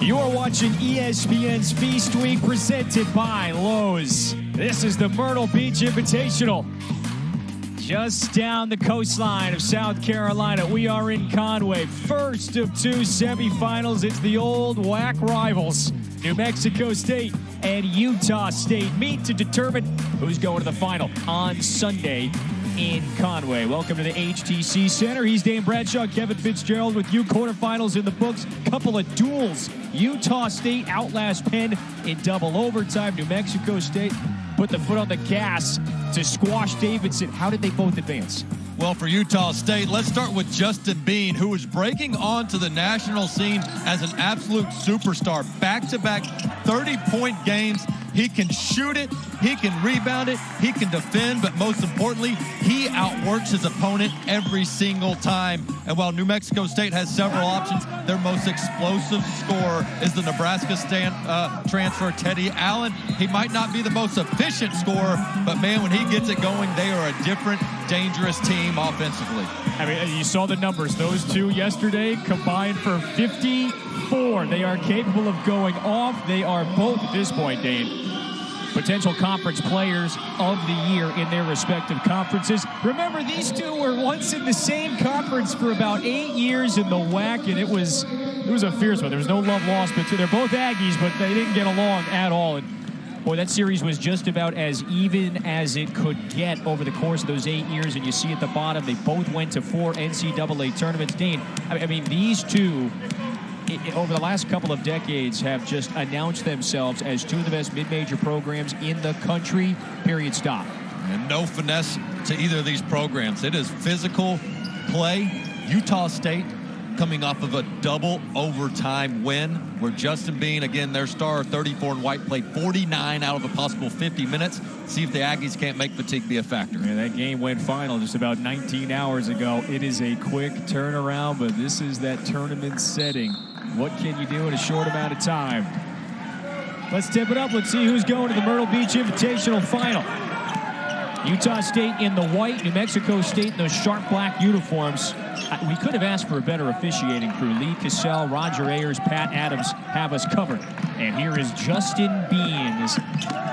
You're watching ESPN's Feast Week presented by Lowe's. This is the Myrtle Beach Invitational. Just down the coastline of South Carolina, we are in Conway. First of two semifinals. It's the old WAC rivals. New Mexico State and Utah State meet to determine who's going to the final on Sunday in Conway. Welcome to the HTC Center. He's Dane Bradshaw, Kevin Fitzgerald with you. Quarterfinals in the books. Couple of duels. Utah State outlast Penn in double overtime. New Mexico State put the foot on the gas to squash Davidson. How did they both advance? Well, for Utah State, let's start with Justin Bean, who is breaking onto the national scene as an absolute superstar. Back-to-back 30-point games. He can shoot it, he can rebound it, he can defend, but most importantly, he outworks his opponent every single time. And while New Mexico State has several options, their most explosive scorer is the Nebraska transfer, Teddy Allen. He might not be the most efficient scorer, but man, when he gets it going, they are a different, dangerous team offensively. I mean, you saw the numbers. Those two yesterday combined for 54. They are capable of going off. They are both, at this point, Dane, potential conference players of the year in their respective conferences. Remember, these two were once in the same conference for about 8 years in the WAC, and it was a fierce one. There was no love lost, but they're both Aggies, but they didn't get along at all. And boy, that series was just about as even as it could get over the course of those 8 years. And you see at the bottom, they both went to 4 NCAA tournaments. Dane, I mean, these two, over the last couple of decades, have just announced themselves as two of the best mid-major programs in the country, period, stop. And no finesse to either of these programs. It is physical play. Utah State coming off of a double overtime win where Justin Bean, again, their star, 34 in white, played 49 out of a possible 50 minutes. See if the Aggies can't make fatigue be a factor. Yeah, that game went final just about 19 hours ago. It is a quick turnaround, but this is that tournament setting. What can you do in a short amount of time? Let's tip it up. Let's see who's going to the Myrtle Beach Invitational Final. Utah State in the white, New Mexico State in those sharp black uniforms. We could have asked for a better officiating crew. Lee Cassell, Roger Ayers, Pat Adams have us covered. And here is Justin Bean, this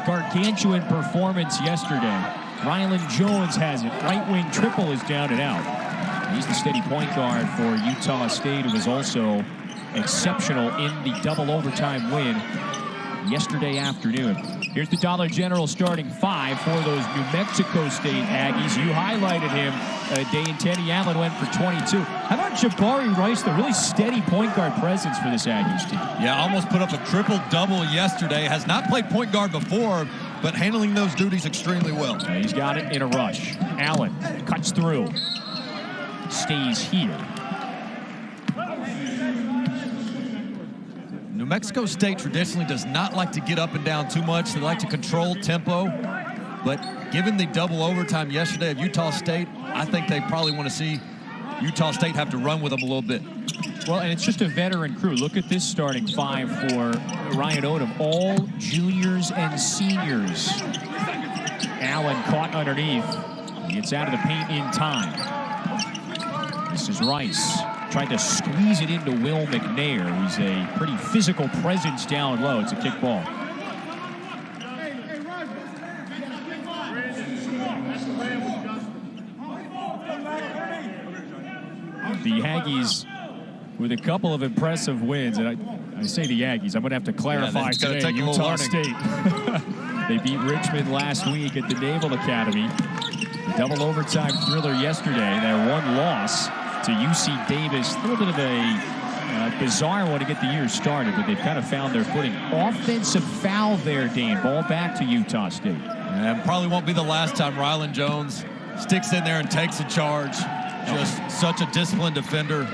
gargantuan performance yesterday. Rylan Jones has it. Right wing triple is down and out. He's the steady point guard for Utah State, who was also exceptional in the double overtime win yesterday afternoon. Here's the Dollar General starting 5 for those New Mexico State Aggies. You highlighted him, Dane. Teddy Allen went for 22. How about Jabari Rice, the really steady point guard presence for this Aggies team? Yeah, almost put up a triple-double yesterday. Has not played point guard before, but handling those duties extremely well. Yeah, he's got it in a rush. Allen cuts through. Stays here. New Mexico State traditionally does not like to get up and down too much. They like to control tempo. But given the double overtime yesterday of Utah State, I think they probably want to see Utah State have to run with them a little bit. Well, and it's just a veteran crew. Look at this starting 5 for Ryan Odom. All juniors and seniors. Allen caught underneath. He gets out of the paint in time. This is Rice. Tried to squeeze it into Will McNair, who's a pretty physical presence down low. It's a kick ball. The Aggies with a couple of impressive wins, and I say the Aggies, I'm going to have to clarify today, Utah State. They beat Richmond last week at the Naval Academy. The double overtime thriller yesterday, their one loss to UC Davis. A little bit of a bizarre one to get the year started, but they've kind of found their footing. Offensive foul there, Dane. Ball back to Utah State. And probably won't be the last time Rylan Jones sticks in there and takes a charge. Just such a disciplined defender.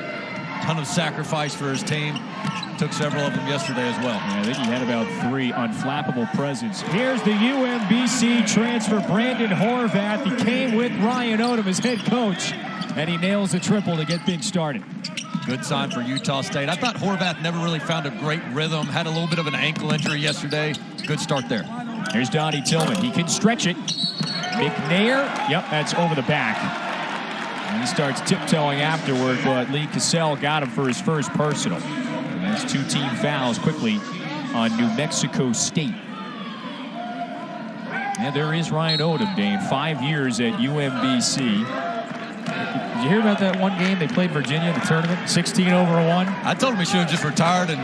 Ton of sacrifice for his team. Took several of them yesterday as well. Yeah, I think he had about 3. Unflappable presence. Here's the UMBC transfer, Brandon Horvath. He came with Ryan Odom as head coach, and he nails a triple to get things started. Good sign for Utah State. I thought Horvath never really found a great rhythm. Had a little bit of an ankle injury yesterday. Good start there. Here's Donnie Tillman. He can stretch it. McNair, yep, that's over the back. And he starts tiptoeing afterward, but Lee Cassell got him for his first personal. And That's 2 team fouls quickly on New Mexico State. And there is Ryan Odom, Dane, 5 years at UMBC. Did you hear about that one game they played Virginia in the tournament? 16-1. I told him he should have just retired and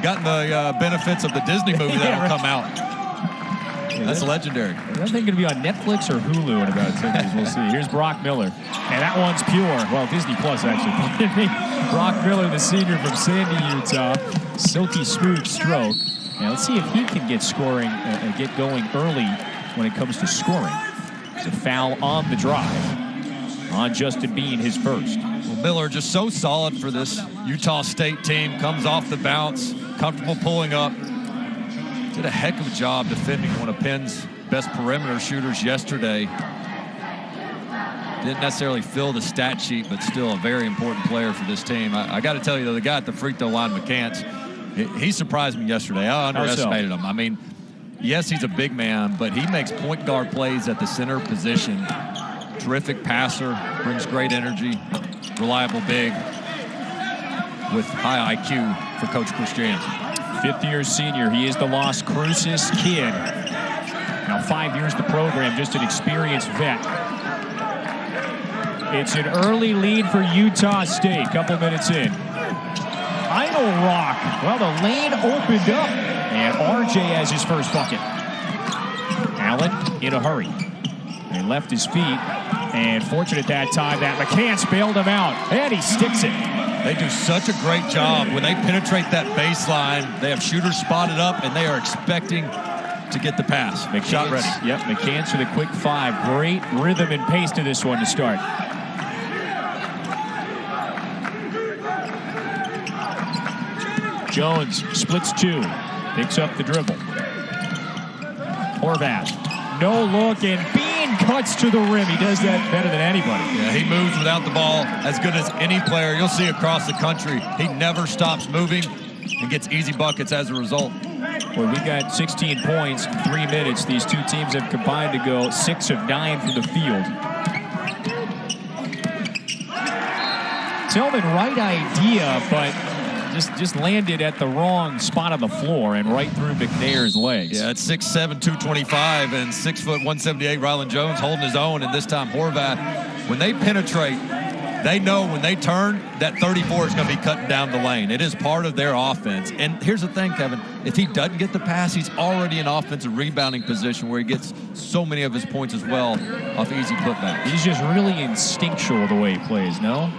gotten the benefits of the Disney movie that'll come out. That's legendary. Is that thing going to be on Netflix or Hulu in about 10 years? We'll see. Here's Brock Miller. And that one's pure. Well, Disney Plus, actually. Brock Miller, the senior from Sandy, Utah. Silky smooth stroke. Now, let's see if he can get scoring and get going early when it comes to scoring. It's a foul on the drive on Justin Bean, his first. Well, Miller just so solid for this Utah State team. Comes off the bounce, comfortable pulling up. Did a heck of a job defending one of Penn's best perimeter shooters yesterday. Didn't necessarily fill the stat sheet, but still a very important player for this team. I got to tell you, though, the guy at the free throw line, McCants, he surprised me yesterday. I underestimated him. I mean, yes, he's a big man, but he makes point guard plays at the center position. Terrific passer, brings great energy, reliable big with high IQ for Coach Chris Jansen. 5th-year senior. He is the Las Cruces kid. Now 5 years the program, just an experienced vet. It's an early lead for Utah State. Couple minutes in. Idle Rock. Well, the lane opened up. And RJ has his first bucket. Allen in a hurry. He left his feet. And fortunate that time that McCants bailed him out. And he sticks it. They do such a great job when they penetrate that baseline. They have shooters spotted up, and they are expecting to get the pass. Shot ready. Yep, McCants with a quick 5. Great rhythm and pace to this one to start. Jones splits 2. Picks up the dribble. Horvath. No look, and Bean cuts to the rim. He does that better than anybody. Yeah, he moves without the ball as good as any player you'll see across the country. He never stops moving and gets easy buckets as a result. Well, we got 16 points in 3 minutes. These two teams have combined to go 6 of 9 from the field. Tillman, right idea, but just landed at the wrong spot on the floor and right through McNair's legs. Yeah, it's 6'7", 225, and 6 foot 178. Rylan Jones holding his own, and this time Horvath. When they penetrate, they know when they turn that 34 is going to be cutting down the lane. It is part of their offense. And here's the thing, Kevin. If he doesn't get the pass, he's already in offensive rebounding position where he gets so many of his points as well off easy putbacks. He's just really instinctual the way he plays, no?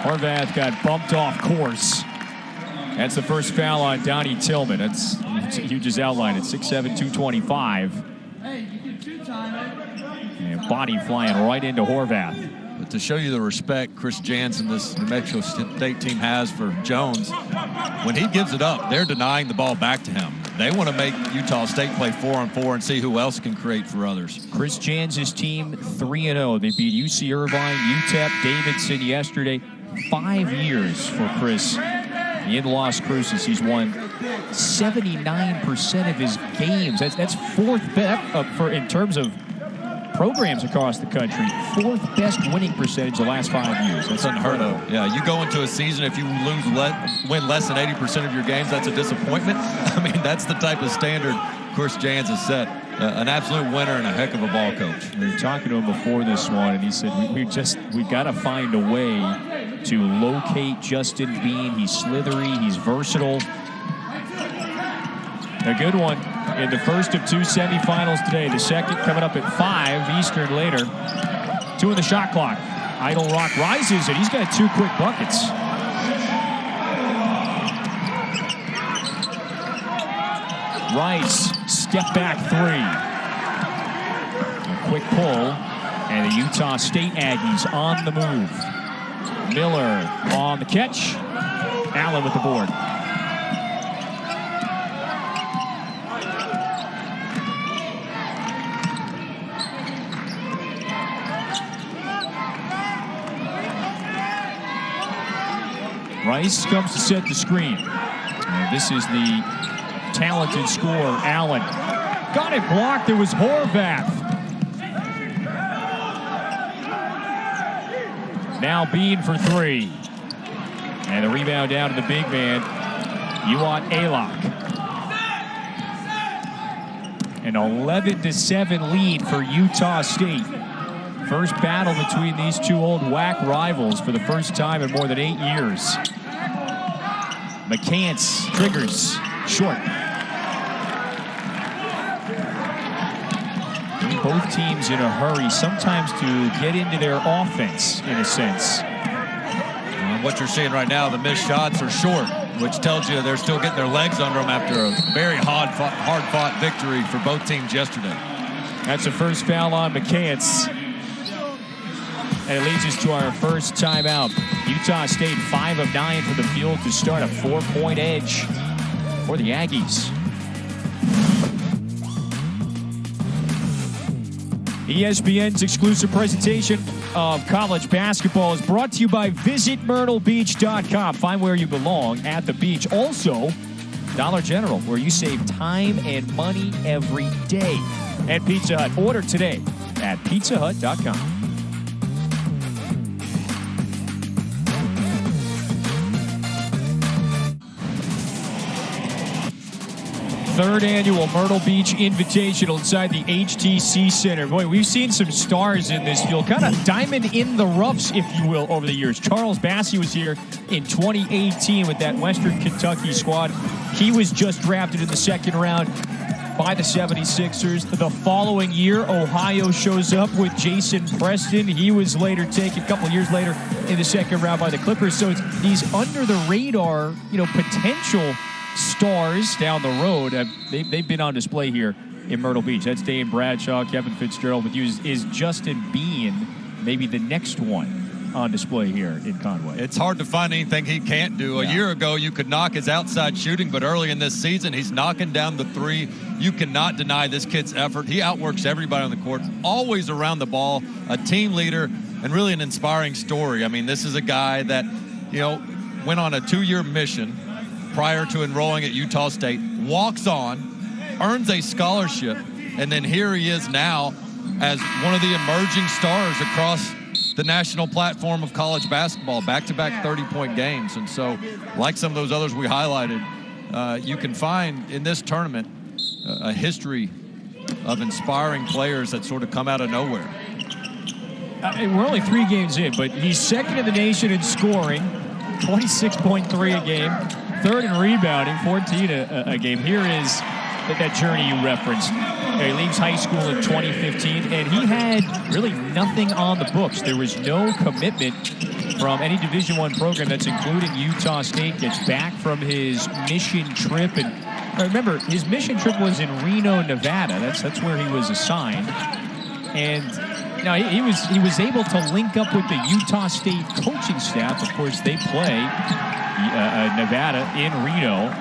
Horvath got bumped off course. That's the first foul on Donnie Tillman. You just outlined it. 6'7", 225. And body flying right into Horvath. But to show you the respect Chris Jansen, this New Mexico State team, has for Jones, when he gives it up, they're denying the ball back to him. They want to make Utah State play 4-on-4 and see who else can create for others. Chris Jansen's team 3-0. They beat UC Irvine, UTEP, Davidson yesterday. 5 years for Chris in Las Cruces. He's won 79% of his games. That's 4th best in terms of programs across the country. 4th best winning percentage the last 5 years. That's unheard of. Yeah, you go into a season, if you win less than 80% of your games, that's a disappointment. I mean, that's the type of standard Chris Jans has set. An absolute winner and a heck of a ball coach. We were talking to him before this one, and he said, we got to find a way to locate Justin Bean. He's slithery, he's versatile. A good one in the first of 2 semifinals today. The second coming up at 5 Eastern later. 2 in the shot clock. Idle Rock rises, and he's got 2 quick buckets. Rice, step back 3. A quick pull, and the Utah State Aggies on the move. Miller on the catch. Allen with the board. Rice comes to set the screen. And this is the talented scorer, Allen. Got it blocked. It was Horvath. Now Bean for three. And the rebound down to the big man. You want Alok. An 11-7 lead for Utah State. First battle between these two old WAC rivals for the first time in more than 8 years. McCants triggers short. Both teams in a hurry sometimes to get into their offense, in a sense. What you're seeing right now, the missed shots are short, which tells you they're still getting their legs under them after a very hard-fought victory for both teams yesterday. That's the first foul on McCants. And it leads us to our first timeout. Utah State 5 of 9 for the field to start a 4-point edge for the Aggies. ESPN's exclusive presentation of college basketball is brought to you by VisitMyrtleBeach.com. Find where you belong at the beach. Also, Dollar General, where you save time and money every day. And Pizza Hut. Order today at PizzaHut.com. Third annual Myrtle Beach Invitational inside the HTC Center. Boy, we've seen some stars in this field, kind of diamond in the roughs, if you will, over the years. Charles Bassey was here in 2018 with that Western Kentucky squad. He was just drafted in the second round by the 76ers. The following year, Ohio shows up with Jason Preston. He was later taken a couple years later in the second round by the Clippers. So it's these under-the-radar, potential stars down the road. They've been on display here in Myrtle Beach. That's Dane Bradshaw, Kevin Fitzgerald with you. Is Justin Bean maybe the next one on display here in Conway? It's hard to find anything he can't do. Yeah. A year ago, you could knock his outside shooting, but early in this season, he's knocking down the three. You cannot deny this kid's effort. He outworks everybody on the court, always around the ball, a team leader, and really an inspiring story. I mean, this is a guy that, went on a 2-year mission prior to enrolling at Utah State, walks on, earns a scholarship, and then here he is now as one of the emerging stars across the national platform of college basketball, back-to-back 30-point games. And so, like some of those others we highlighted, you can find in this tournament a history of inspiring players that sort of come out of nowhere. We're only 3 games in, but he's second in the nation in scoring, 26.3 a game. Third in rebounding, 14 a game. Here is that journey you referenced. He leaves high school in 2015, and he had really nothing on the books. There was no commitment from any Division I program that's including Utah State. Gets back from his mission trip, and remember, his mission trip was in Reno, Nevada. That's where he was assigned, and he was able to link up with the Utah State coaching staff. Of course, they play Nevada in Reno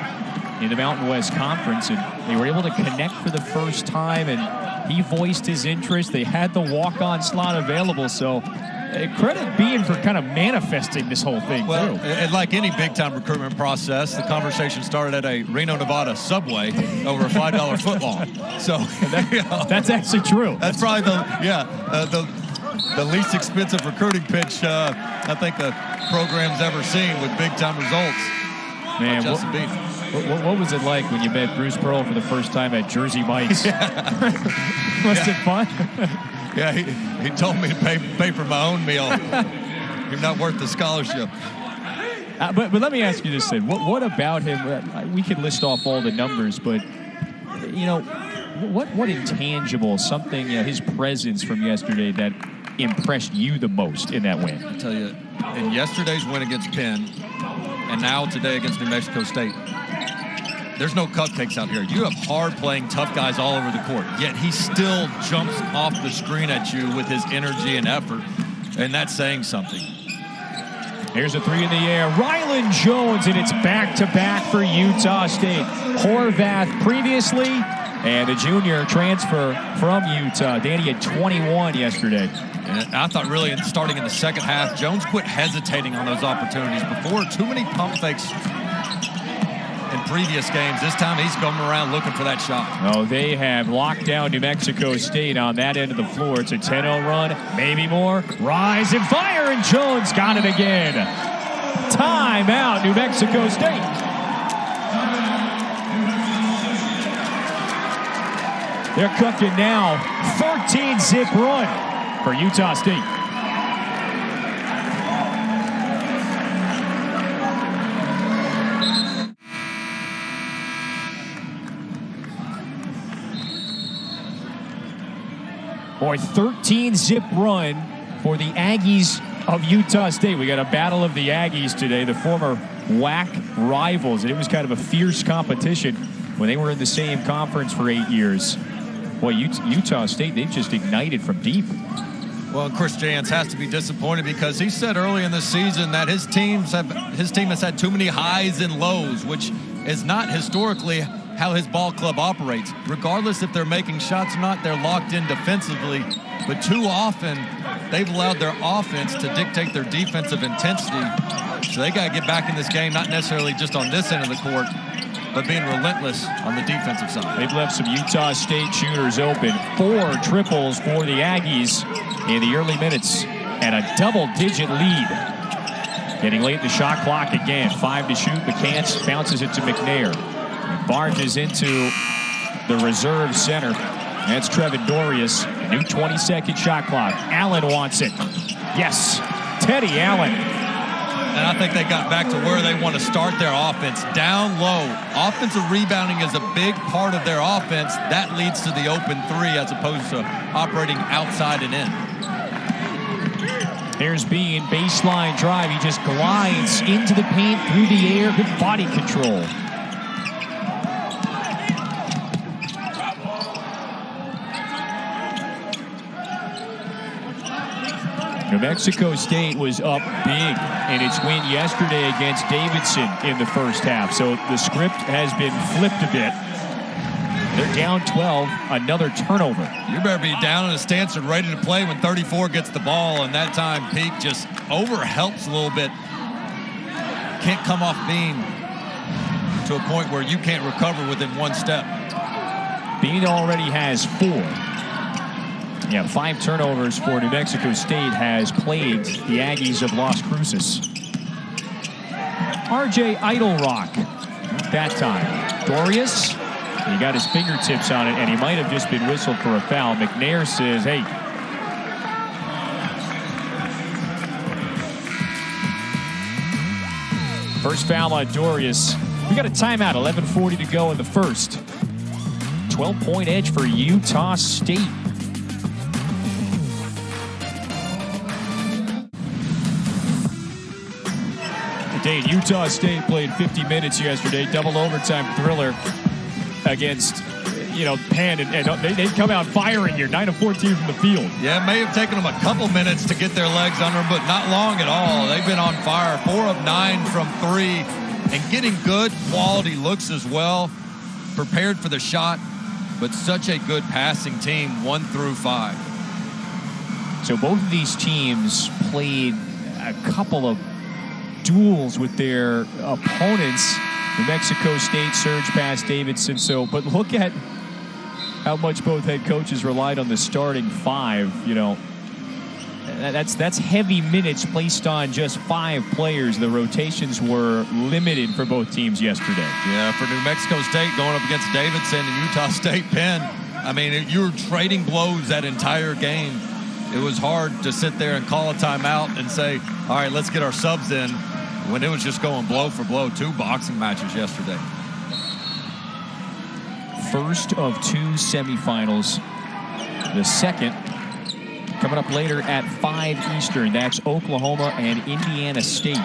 in the Mountain West Conference, and they were able to connect for the first time, and he voiced his interest. They had the walk-on slot available, so credit Bean for kind of manifesting this whole thing. Well, and like any big-time recruitment process, the conversation started at a Reno, Nevada subway over a $5 footlong. So that's actually true. That's probably the least expensive recruiting pitch I think the program's ever seen with big-time results. Man, Justin Bean. What was it like when you met Bruce Pearl for the first time at Jersey Mike's? Was it fun? Yeah, he told me to pay for my own meal. You're not worth the scholarship. But let me ask you this, then. What about him? We could list off all the numbers, but, what intangible, something, his presence from yesterday that impressed you the most in that win? I tell you, in yesterday's win against Penn, and now today against New Mexico State, there's no cupcakes out here. You have hard-playing, tough guys all over the court, yet he still jumps off the screen at you with his energy and effort, and that's saying something. Here's a 3 in the air. Rylan Jones, and it's back-to-back for Utah State. Horvath previously, and the junior transfer from Utah. Danny had 21 yesterday. And I thought really starting in the second half, Jones quit hesitating on those opportunities before. Too many pump fakes and previous games. This time he's coming around looking for that shot. Oh, they have locked down New Mexico State on that end of the floor. It's a 10-0 run, maybe more. Rise and fire, and Jones got it again. Timeout, New Mexico State. They're cooking now. 14-zip run for Utah State. Boy, 13-zip run for the Aggies of Utah State. We got a battle of the Aggies today, the former WAC rivals, and it was kind of a fierce competition when they were in the same conference for 8 years. Boy, Utah State, they've just ignited from deep. Well, Chris Jans has to be disappointed because he said early in the season that his team has had too many highs and lows, which is not historically how his ball club operates. Regardless if they're making shots or not, they're locked in defensively. But too often, they've allowed their offense to dictate their defensive intensity. So they got to get back in this game, not necessarily just on this end of the court, but being relentless on the defensive side. They've left some Utah State shooters open. 4 triples for the Aggies in the early minutes and a double-digit lead. Getting late in the shot clock again. 5 to shoot. McCants bounces it to McNair. He barges into the reserve center. That's Trevin Dorius. A new 20-second shot clock. Allen wants it. Yes, Teddy Allen. And I think they got back to where they want to start their offense, down low. Offensive rebounding is a big part of their offense. That leads to the open three as opposed to operating outside and in. There's Bean, baseline drive. He just glides into the paint through the air. Good body control. New Mexico State was up big in its win yesterday against Davidson in the first half. So the script has been flipped a bit. They're down 12, another turnover. You better be down in a stance and ready to play when 34 gets the ball, and that time Peak just over-helps a little bit. Can't come off Bean to a point where you can't recover within one step. Bean already has 4. Yeah, 5 turnovers for New Mexico State has plagued the Aggies of Las Cruces. R.J. Idlerock that time. Dorius, he got his fingertips on it, and he might have just been whistled for a foul. McNair says, hey. First foul on Dorius. We got a timeout, 11:40 to go in the first. 12-point edge for Utah State. Utah State played 50 minutes yesterday, double overtime thriller against, Penn, and they've come out firing here, 9 of 14 from the field. Yeah, it may have taken them a couple minutes to get their legs under them, but not long at all. They've been on fire, 4 of 9 from 3, and getting good quality looks as well. Prepared for the shot, but such a good passing team, 1 through 5. So both of these teams played a couple of duels with their opponents. New Mexico State surged past Davidson. But look at how much both head coaches relied on the starting 5. That's heavy minutes placed on just 5 players. The rotations were limited for both teams yesterday. Yeah, for New Mexico State going up against Davidson and Utah State Penn, I mean, you were trading blows that entire game. It was hard to sit there and call a timeout and say, all right, let's get our subs in, when it was just going blow for blow. 2 boxing matches yesterday. First of 2 semifinals. The second coming up later at 5 Eastern. That's Oklahoma and Indiana State.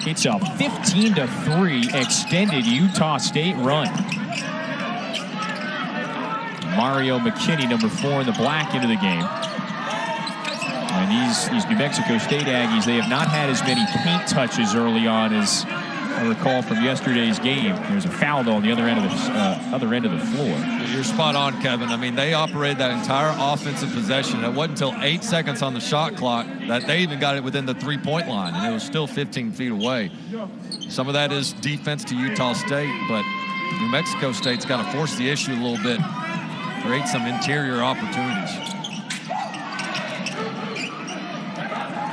It's a 15-3 extended Utah State run. Mario McKinney, number 4 in the black, into the game. And these New Mexico State Aggies, they have not had as many paint touches early on as I recall from yesterday's game. There's a foul on the other end of the floor. You're spot on, Kevin. I mean, they operated that entire offensive possession. It wasn't until 8 seconds on the shot clock that they even got it within the three-point line, and it was still 15 feet away. Some of that is defense to Utah State, but New Mexico State's got to force the issue a little bit, create some interior opportunities.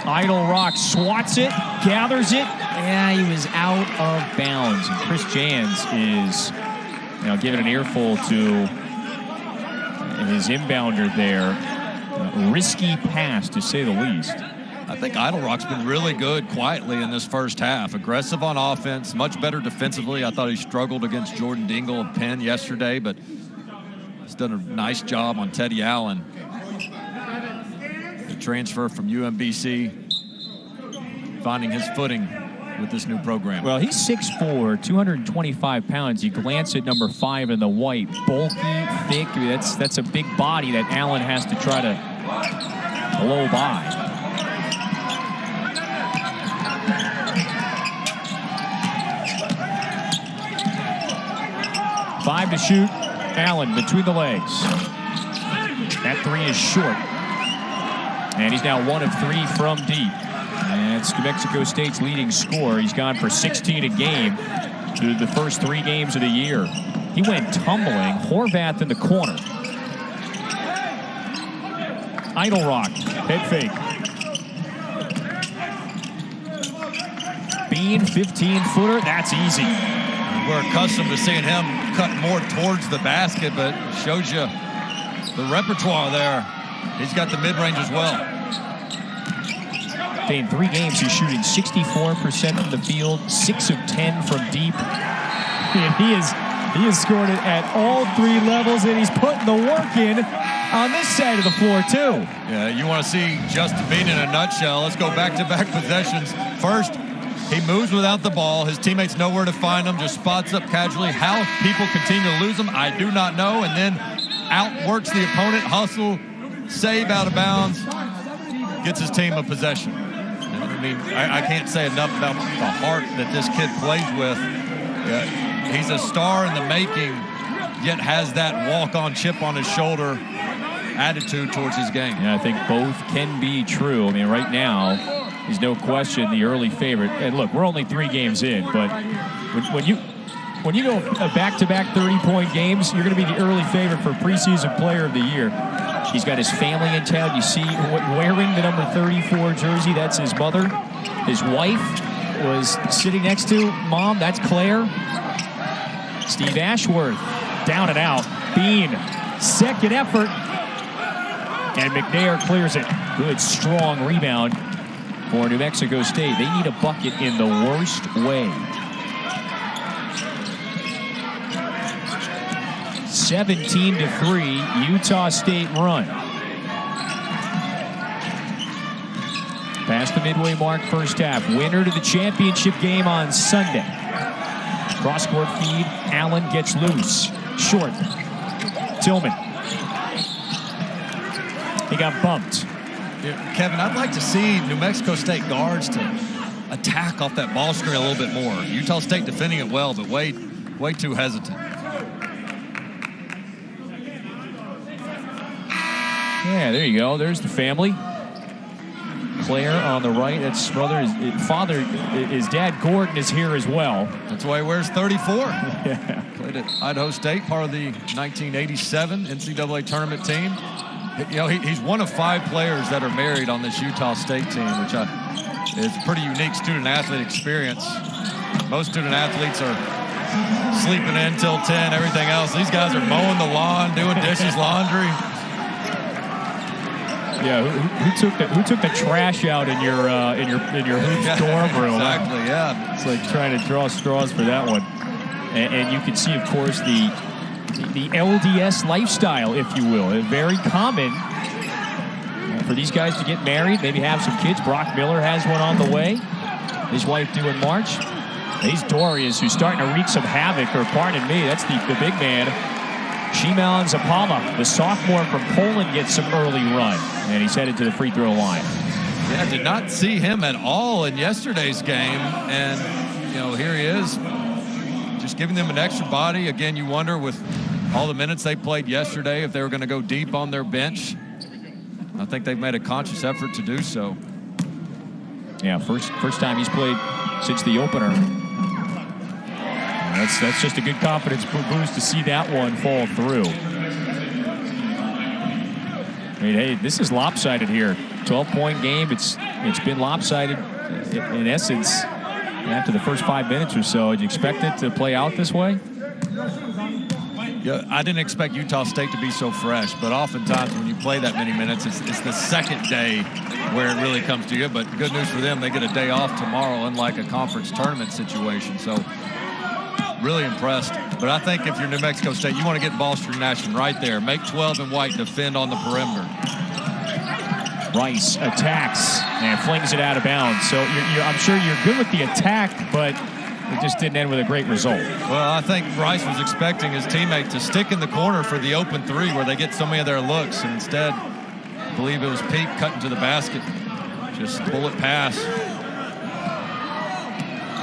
Idle Rock swats it, gathers it. Yeah, he was out of bounds. And Chris Jans is giving an earful to his inbounder there. Risky pass, to say the least. I think Idle Rock's been really good quietly in this first half. Aggressive on offense, much better defensively. I thought he struggled against Jordan Dingle and Penn yesterday, but he's done a nice job on Teddy Allen. The transfer from UMBC, finding his footing with this new program. Well, he's 6'4", 225 pounds. You glance at number 5 in the white, bulky, thick. That's a big body that Allen has to try to blow by. 5 to shoot. Allen between the legs. That 3 is short. And he's now 1 of 3 from deep. And it's New Mexico State's leading scorer. He's gone for 16 a game through the first 3 games of the year. He went tumbling. Horvath in the corner. Idle Rock. Head fake. Bean, 15-footer. That's easy. We're accustomed to seeing him cut more towards the basket, but shows you the repertoire there. He's got the mid-range as well. In 3 games, he's shooting 64% from the field, 6 of 10 from deep. And he has scored it at all 3 levels, and he's putting the work in on this side of the floor, too. Yeah, you want to see Justin Bean in a nutshell. Let's go back-to-back possessions. First, he moves without the ball. His teammates know where to find him, just spots up casually. How people continue to lose him, I do not know. And then outworks the opponent, hustle, save out of bounds, gets his team a possession. I mean, I can't say enough about the heart that this kid plays with. He's a star in the making, yet has that walk-on chip on his shoulder attitude towards his game. Yeah, I think both can be true. I mean, right now, he's no question the early favorite. And look, we're only 3 games in, but when you go back-to-back 30-point games, you're going to be the early favorite for preseason player of the year. He's got his family in town. You see wearing the number 34 jersey. That's his mother. His wife was sitting next to Mom. That's Claire. Steve Ashworth down and out. Bean, second effort. And McNair clears it. Good, strong rebound for New Mexico State. They need a bucket in the worst way. 17-3, Utah State run. Past the midway mark, first half. Winner to the championship game on Sunday. Cross-court feed. Allen gets loose. Short. Tillman. He got bumped. Kevin, I'd like to see New Mexico State guards to attack off that ball screen a little bit more. Utah State defending it well, but way too hesitant. Yeah, there you go. There's the family. Claire on the right. That's his dad Gordon is here as well. That's why he wears 34. Yeah. Played at Idaho State, part of the 1987 NCAA tournament team. You know, he's one of 5 players that are married on this Utah State team, which is a pretty unique student-athlete experience. Most student-athletes are sleeping in till 10, everything else. These guys are mowing the lawn, doing dishes, laundry. Yeah, who took the trash out in your Hoops dorm room? Exactly, yeah. It's like trying to draw straws for that one. And you can see, of course, the LDS lifestyle, if you will. Very common for these guys to get married, maybe have some kids. Brock Miller has one on the way. His wife due in March. He's Dorius, who's starting to wreak some havoc, or pardon me, that's the big man. Szymon Zapala, the sophomore from Poland, gets some early run, and he's headed to the free throw line. Yeah, did not see him at all in yesterday's game, and here he is, just giving them an extra body. Again, you wonder with all the minutes they played yesterday if they were going to go deep on their bench. I think they've made a conscious effort to do so. Yeah, first time he's played since the opener. That's just a good confidence boost to see that one fall through. I mean, hey, this is lopsided here. 12-point game. It's been lopsided in essence after the first 5 minutes or so. Did you expect it to play out this way? Yeah, I didn't expect Utah State to be so fresh, but oftentimes when you play that many minutes, it's the second day where it really comes to you. But good news for them, they get a day off tomorrow, unlike a conference tournament situation. So really impressed. But I think if you're New Mexico State, you want to get ball screen action right there. Make 12 and white defend on the perimeter. Rice attacks and flings it out of bounds. So I'm sure you're good with the attack, but it just didn't end with a great result. Well, I think Rice was expecting his teammate to stick in the corner for the open three where they get so many of their looks. And instead, I believe it was Pete cutting to the basket. Just bullet pass.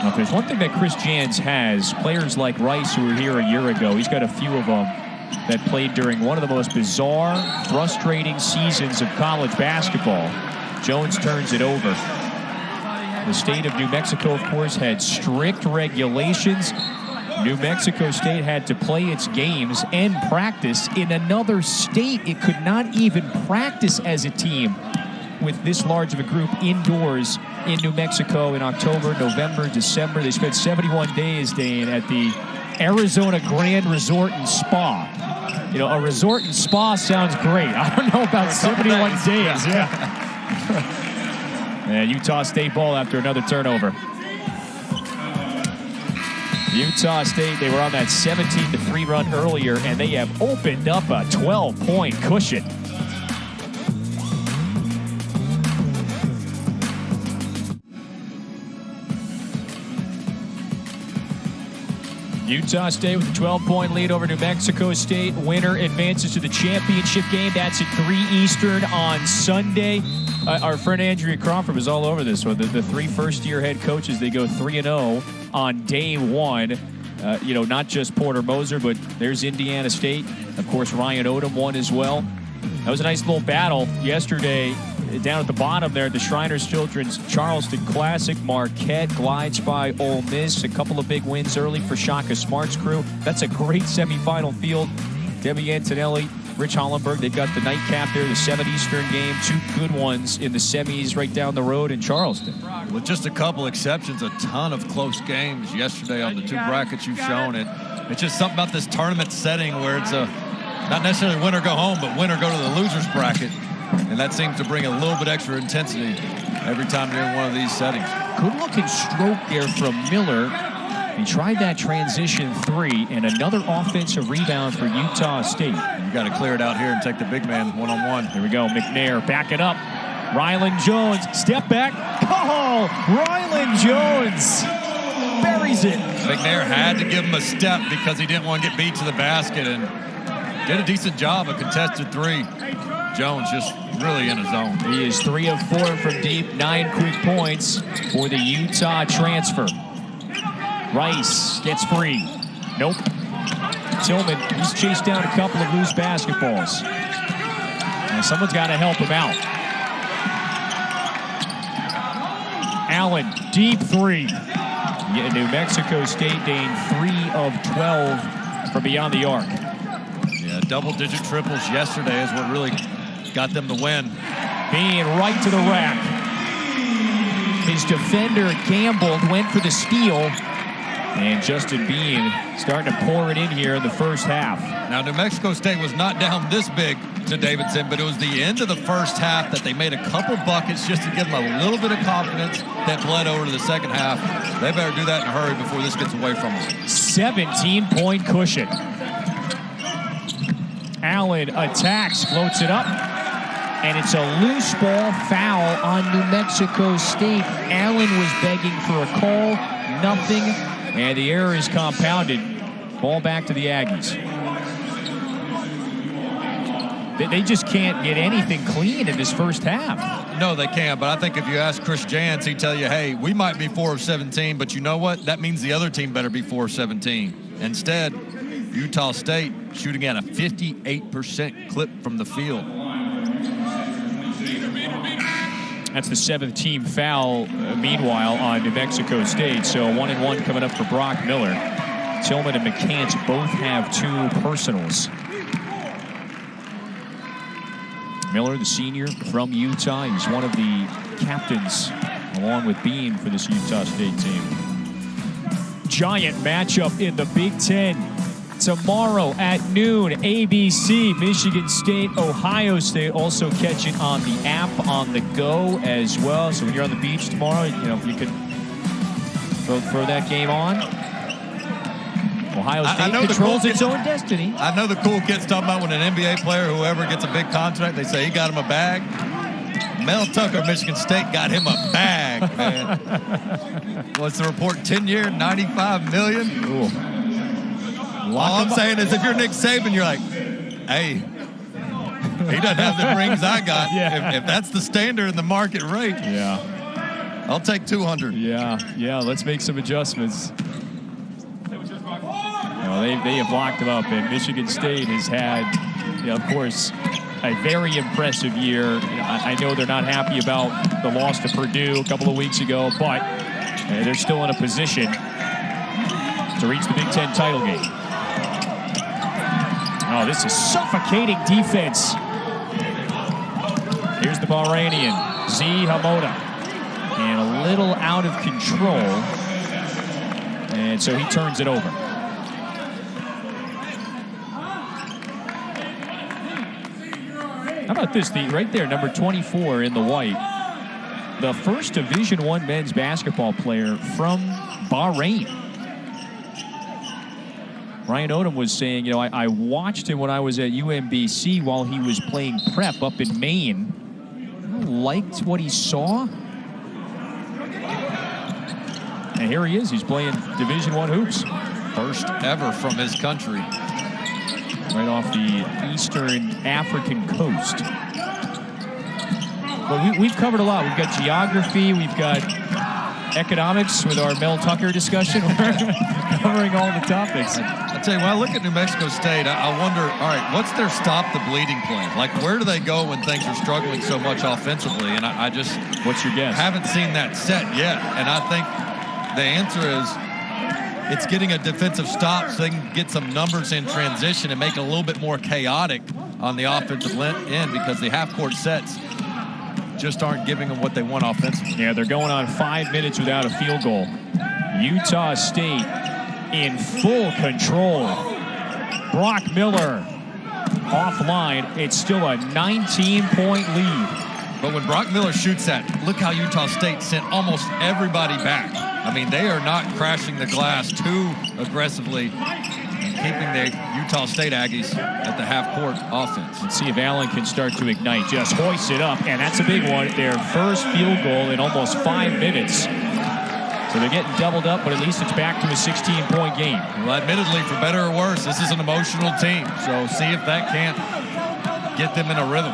Now, if there's one thing that Chris Jans has, players like Rice who were here a year ago, he's got a few of them that played during one of the most bizarre, frustrating seasons of college basketball. Jones turns it over. The state of New Mexico, of course, had strict regulations. New Mexico State had to play its games and practice in another state. It could not even practice as a team with this large of a group indoors in New Mexico in October, November, December. They spent 71 days, Dane, at the Arizona Grand Resort and Spa. You know, a resort and spa sounds great. I don't know about 71 days. Yeah. And Utah State ball after another turnover. Utah State, they were on that 17-3 run earlier, and they have opened up a 12-point cushion. Utah State with a 12-point lead over New Mexico State. Winner advances to the championship game. That's at 3 Eastern on Sunday. Our friend Andrea Crawford was all over this one. The 3 first-year head coaches, they go 3-0 on day one. Not just Porter Moser, but there's Indiana State. Of course, Ryan Odom won as well. That was a nice little battle yesterday down at the bottom there at the Shriners Children's Charleston Classic. Marquette glides by Ole Miss. A couple of big wins early for Shaka Smart's crew. That's a great semifinal field. Debbie Antonelli, Rich Hollenberg, they've got the nightcap there, the 7 Eastern game. 2 good ones in the semis right down the road in Charleston. With just a couple exceptions, a ton of close games yesterday on the 2 brackets you've shown. It's just something about this tournament setting where it's not necessarily win or go home, but win or go to the loser's bracket. And that seems to bring a little bit extra intensity every time you're in one of these settings. Good-looking stroke there from Miller. He tried that transition 3, and another offensive rebound for Utah State. You got to clear it out here and take the big man one-on-one. Here we go. McNair backing up. Rylan Jones, step back. Call! Rylan Jones buries it. McNair had to give him a step because he didn't want to get beat to the basket and did a decent job, a contested 3. Jones just really in his zone. He is 3 of 4 from deep, 9 quick points for the Utah transfer. Rice gets free. Nope. Tillman, he's chased down a couple of loose basketballs. And someone's got to help him out. Allen, deep 3. New Mexico State, Dane, 3 of 12 from beyond the arc. Yeah, double-digit triples yesterday is what really got them to win. Bean right to the rack. His defender gambled, went for the steal. And Justin Bean starting to pour it in here in the first half. Now, New Mexico State was not down this big to Davidson, but it was the end of the first half that they made a couple buckets just to give them a little bit of confidence that bled over to the second half. They better do that in a hurry before this gets away from them. 17-point cushion. Allen attacks, floats it up, and it's a loose ball foul on New Mexico State. Allen was begging for a call, nothing, and the error is compounded. Ball back to the Aggies. They just can't get anything clean in this first half. No, they can't. But I think if you ask Chris Jans, he'd tell you, hey, we might be 4 of 17, but you know what? That means the other team better be 4 of 17. Instead, Utah State shooting at a 58% clip from the field. That's the 7th team foul, meanwhile, on New Mexico State. So 1-1 coming up for Brock Miller. Tillman and McCants both have 2 personals. Miller, the senior from Utah. He's one of the captains, along with Bean, for this Utah State team. Giant matchup in the Big Ten. Tomorrow at noon, ABC, Michigan State, Ohio State, also catching on the app on the go as well. So when you're on the beach tomorrow, you know, you can throw that game on. Ohio State controls its own destiny. I know the cool kids talking about when an NBA player, whoever gets a big contract, they say he got him a bag. Mel Tucker of Michigan State got him a bag, man. What's the report? 10-year, $95 million? Ooh. All I'm saying is if you're Nick Saban, you're like, hey, he doesn't have the rings I got. Yeah. If that's the standard in the market rate, yeah, I'll take 200. Yeah, let's make some adjustments. They have locked him up, and Michigan State has had, of course, a very impressive year. I know they're not happy about the loss to Purdue a couple of weeks ago, but they're still in a position to reach the Big Ten title game. Oh, this is suffocating defense. Here's the Bahrainian, Z Hamoda, and a little out of control, and so he turns it over. How about this? Right there, number 24 in the white. The first Division I men's basketball player from Bahrain. Ryan Odom was saying, I watched him when I was at UMBC while he was playing prep up in Maine. I liked what he saw. And here he is. He's playing Division I hoops. First ever from his country. Right off the eastern African coast. But we've covered a lot. We've got geography. We've got economics with our Mel Tucker discussion. We're covering all the topics. I tell you, when I look at New Mexico State, I wonder, all right, what's their stop the bleeding plan? Like, where do they go when things are struggling so much offensively? And I just what's your guess? Haven't seen that set yet. And I think the answer is it's getting a defensive stop so they can get some numbers in transition and make it a little bit more chaotic on the offensive end, because the half-court sets just aren't giving them what they want offensively. Yeah, they're going on 5 minutes without a field goal. Utah State in full control. Brock Miller offline. It's still a 19-point lead. But when Brock Miller shoots that, look how Utah State sent almost everybody back. I mean, they are not crashing the glass too aggressively and keeping the Utah State Aggies at the half-court offense. Let's see if Allen can start to ignite. Just hoist it up, and that's a big one. Their first field goal in almost 5 minutes. So they're getting doubled up, but at least it's back to a 16-point game. Well, admittedly, for better or worse, this is an emotional team. So see if that can't get them in a rhythm.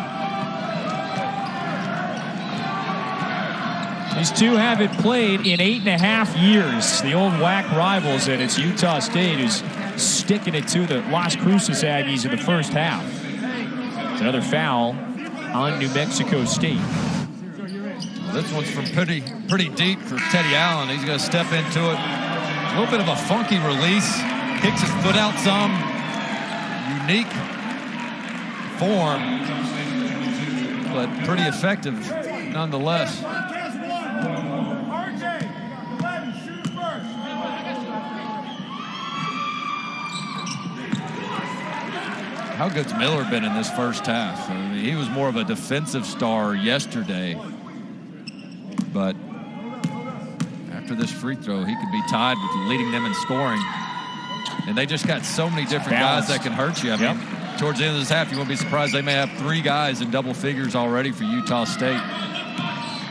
These two haven't played in 8.5 years. The old WAC rivals, and it's Utah State who's sticking it to the Las Cruces Aggies in the first half. It's another foul on New Mexico State. This one's from pretty deep for Teddy Allen. He's going to step into it. A little bit of a funky release. Kicks his foot out some. Unique form, but pretty effective nonetheless. How good's Miller been in this first half? I mean, he was more of a defensive star yesterday. But after this free throw, he could be tied with leading them in scoring. And they just got so many different guys that can hurt you. I mean, towards the end of this half, you won't be surprised they may have 3 guys in double figures already for Utah State.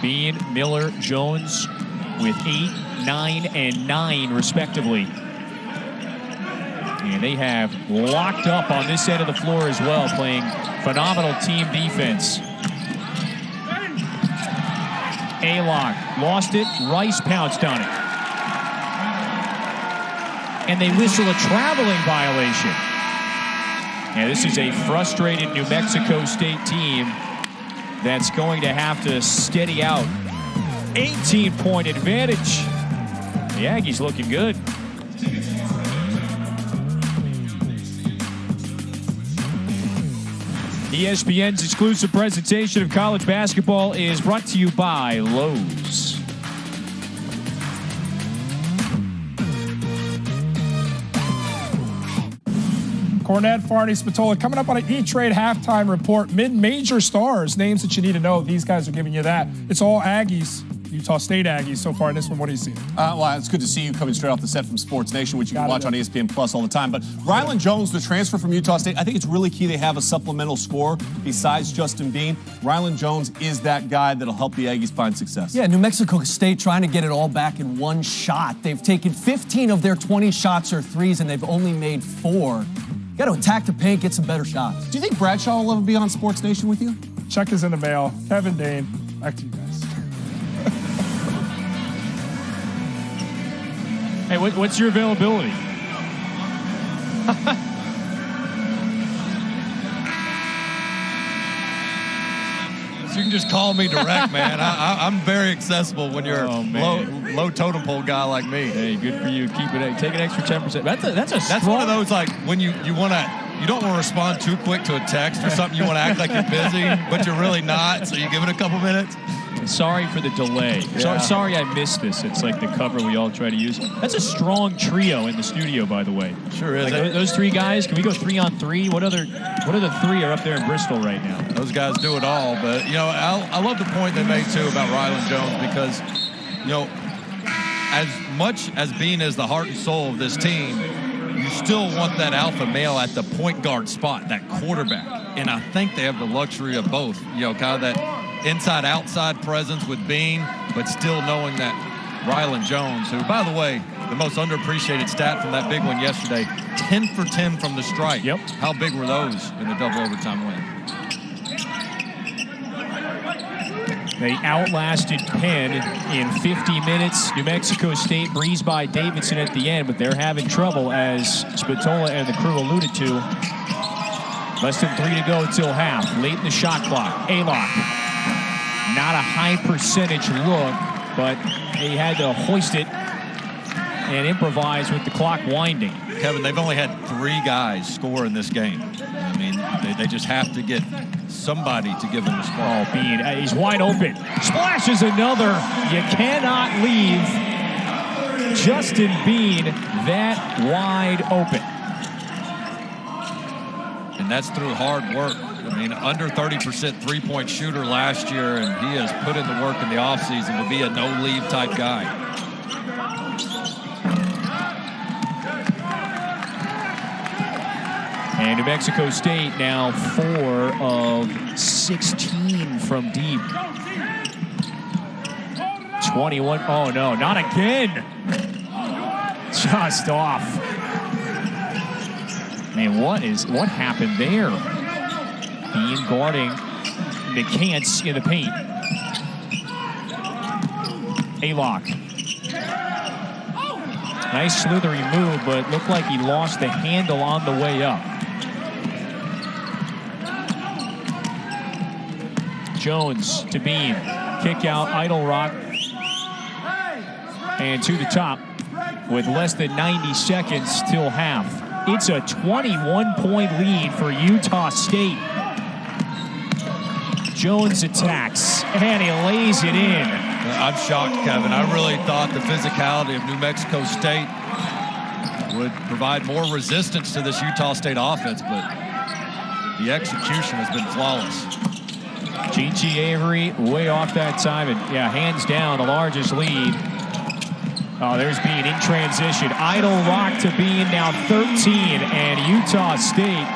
Bean, Miller, Jones with 8, 9, and 9 respectively. And they have locked up on this end of the floor as well, playing phenomenal team defense. A-Lock lost it. Rice pounced on it. And they whistle a traveling violation. And this is a frustrated New Mexico State team that's going to have to steady out. 18-point advantage. The Aggies looking good. ESPN's exclusive presentation of college basketball is brought to you by Lowe's. Cornette, Farney, Spatola coming up on an E-Trade halftime report. Mid-major stars, names that you need to know. These guys are giving you that. It's all Aggies, Utah State Aggies so far in this one. What do you see? Well, it's good to see you coming straight off the set from Sports Nation, which you can watch on ESPN Plus all the time. But Rylan Jones, the transfer from Utah State, I think it's really key they have a supplemental scorer besides Justin Bean. Rylan Jones is that guy that'll help the Aggies find success. Yeah, New Mexico State trying to get it all back in one shot. They've taken 15 of their 20 shots or threes, and they've only made 4. Got to attack the paint, get some better shots. Do you think Bradshaw will ever be on Sports Nation with you? Check is in the mail. Kevin Dane, back to you guys. Hey, what's your availability? You can just call me direct, man. I'm very accessible when you're low totem pole guy like me. Hey, good for you. Keep it. Take an extra 10%. That's one of those, like, when you don't want to respond too quick to a text or something. You want to act like you're busy, but you're really not. So you give it a couple minutes. Sorry for the delay. Yeah. Sorry I missed this. It's like the cover we all try to use. That's a strong trio in the studio, by the way. Sure is. Like those 3 guys, can we go 3-on-3? What other 3 are up there in Bristol right now? Those guys do it all. But, I love the point they made, too, about Rylan Jones because, as much as Bean is the heart and soul of this team, you still want that alpha male at the point guard spot, that quarterback. And I think they have the luxury of both, kind of that inside-outside presence with Bean, but still knowing that Rylan Jones, who, by the way, the most underappreciated stat from that big one yesterday, 10 for 10 from the stripe. Yep. How big were those in the double overtime win? They outlasted Penn in 50 minutes. New Mexico State breezed by Davidson at the end, but they're having trouble, as Spatola and the crew alluded to. Less than 3 to go until half. Late in the shot clock. A-Lock. Not a high percentage look, but he had to hoist it and improvise with the clock winding. Kevin, they've only had 3 guys score in this game. I mean, they just have to get somebody to give them a spark. Oh, Bean, he's wide open. Splashes another. You cannot leave Justin Bean that wide open. And that's through hard work. I mean, under 30% three-point shooter last year, and he has put in the work in the offseason to be a no-leave type guy. And New Mexico State now 4 of 16 from deep. 21. Oh, no, not again. Just off. Man, what happened there? Bean guarding McCants in the paint. A-Lock. Nice slithery move, but looked like he lost the handle on the way up. Jones to Bean. Kick out, idle rock. And to the top with less than 90 seconds till half. It's a 21-point lead for Utah State. Jones attacks, and he lays it in. I'm shocked, Kevin. I really thought the physicality of New Mexico State would provide more resistance to this Utah State offense, but the execution has been flawless. G.G. Avery way off that time, and hands down the largest lead. Oh, there's Bean in transition. Idle rock to Bean, now 13, and Utah State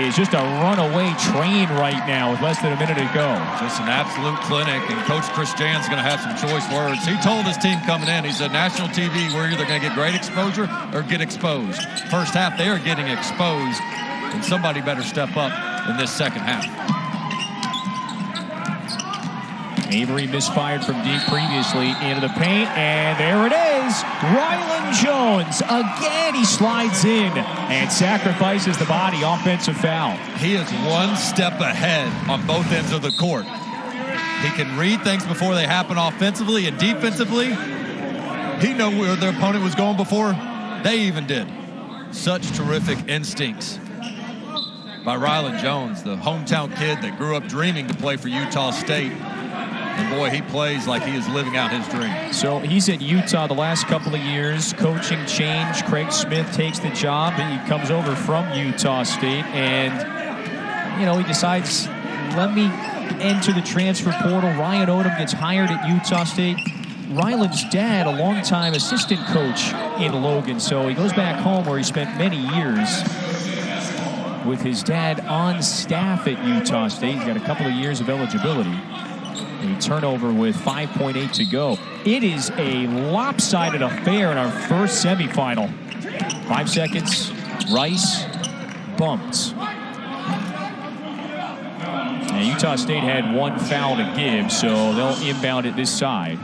is just a runaway train right now with less than a minute to go. Just an absolute clinic, and Coach Chris Jan's going to have some choice words. He told his team coming in, he said, national TV, we're either going to get great exposure or get exposed. First half, they are getting exposed, and somebody better step up in this second half. Avery misfired from deep previously into the paint, and there it is. Rylan Jones, again he slides in and sacrifices the body. Offensive foul. He is one step ahead on both ends of the court. He can read things before they happen offensively and defensively. He knew where their opponent was going before they even did. Such terrific instincts by Rylan Jones, the hometown kid that grew up dreaming to play for Utah State. And boy, he plays like he is living out his dream. So he's at Utah the last couple of years. Coaching change. Craig Smith takes the job. He comes over from Utah State. And, you know, he decides, let me enter the transfer portal. Ryan Odom gets hired at Utah State. Rylan's dad, a longtime assistant coach in Logan. So he goes back home where he spent many years with his dad on staff at Utah State. He's got a couple of years of eligibility. A turnover with 5.8 to go. It is a lopsided affair in our first semifinal. 5 seconds. Rice bumped. And Utah State had one foul to give, so they'll inbound it this side.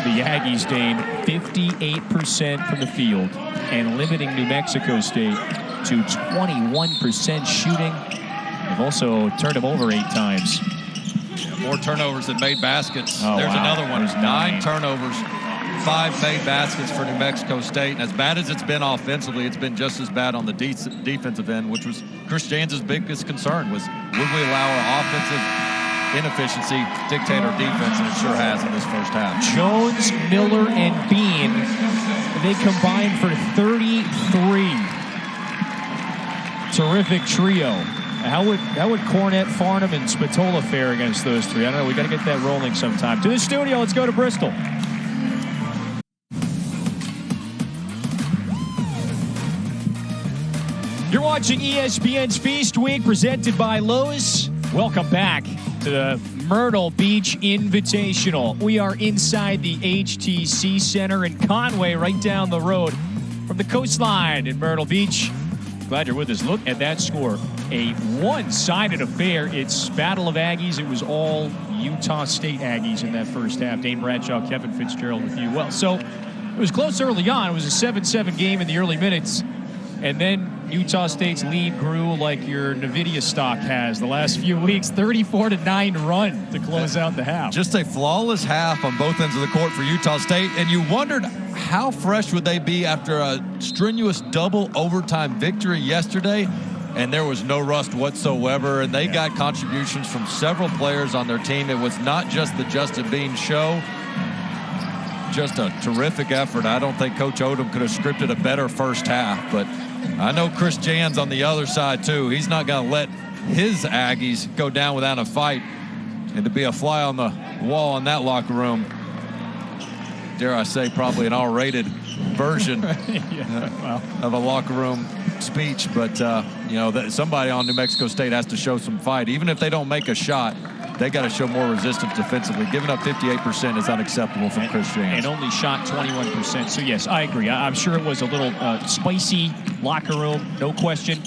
The Aggies gained 58% from the field and limiting New Mexico State to 21% shooting. They've also turned him over 8 times. More turnovers than made baskets. Oh, There's wow. another one. There's 9 turnovers, 5 made baskets for New Mexico State. And as bad as it's been offensively, it's been just as bad on the defensive end, which was Chris Jan's biggest concern was, would we allow our offensive inefficiency dictate our defense? And it sure has in this first half. Jones, Miller, and Bean, they combined for 33. Terrific trio. How would Cornett, Farnham, and Spatola fare against those three? I don't know. We got to get that rolling sometime. To the studio, let's go to Bristol. You're watching ESPN's Feast Week presented by Lowe's. Welcome back to the Myrtle Beach Invitational. We are inside the HTC Center in Conway, right down the road from the coastline in Myrtle Beach. Glad you're with us. Look at that score. A one-sided affair. It's Battle of Aggies. It was all Utah State Aggies in that first half. Dane Bradshaw, Kevin Fitzgerald with you. Well, so it was close early on. It was a 7-7 game in the early minutes. And then Utah State's lead grew like your NVIDIA stock has the last few weeks. 34-9 run to close out the half. Just a flawless half on both ends of the court for Utah State. And you wondered how fresh would they be after a strenuous double overtime victory yesterday. And there was no rust whatsoever. And they got contributions from several players on their team. It was not just the Justin Bean show. Just a terrific effort. I don't think Coach Odom could have scripted a better first half, but I know Chris Jan's on the other side too. He's not going to let his Aggies go down without a fight. And to be a fly on the wall in that locker room, dare I say, probably an R-rated version of a locker room speech. But, somebody on New Mexico State has to show some fight. Even if they don't make a shot, they got to show more resistance defensively. Giving up 58% is unacceptable from Chris Jan. And only shot 21%. So, yes, I agree. I'm sure it was a little spicy locker room, no question.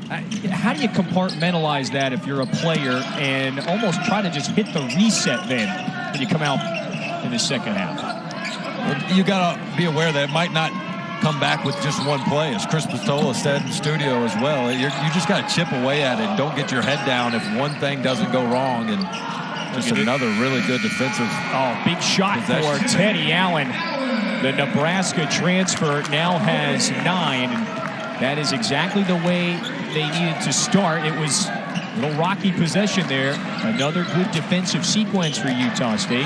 How do you compartmentalize that if you're a player and almost try to just hit the reset then when you come out in the second half? Well, you got to be aware that it might not come back with just one play, as Chris Pistola said in the studio as well. You just got to chip away at it. Don't get your head down if one thing doesn't go wrong. And just another really good defensive. Oh, big shot for Teddy Allen. The Nebraska transfer now has 9. And that is exactly the way they needed to start. It was a little rocky possession there. Another good defensive sequence for Utah State.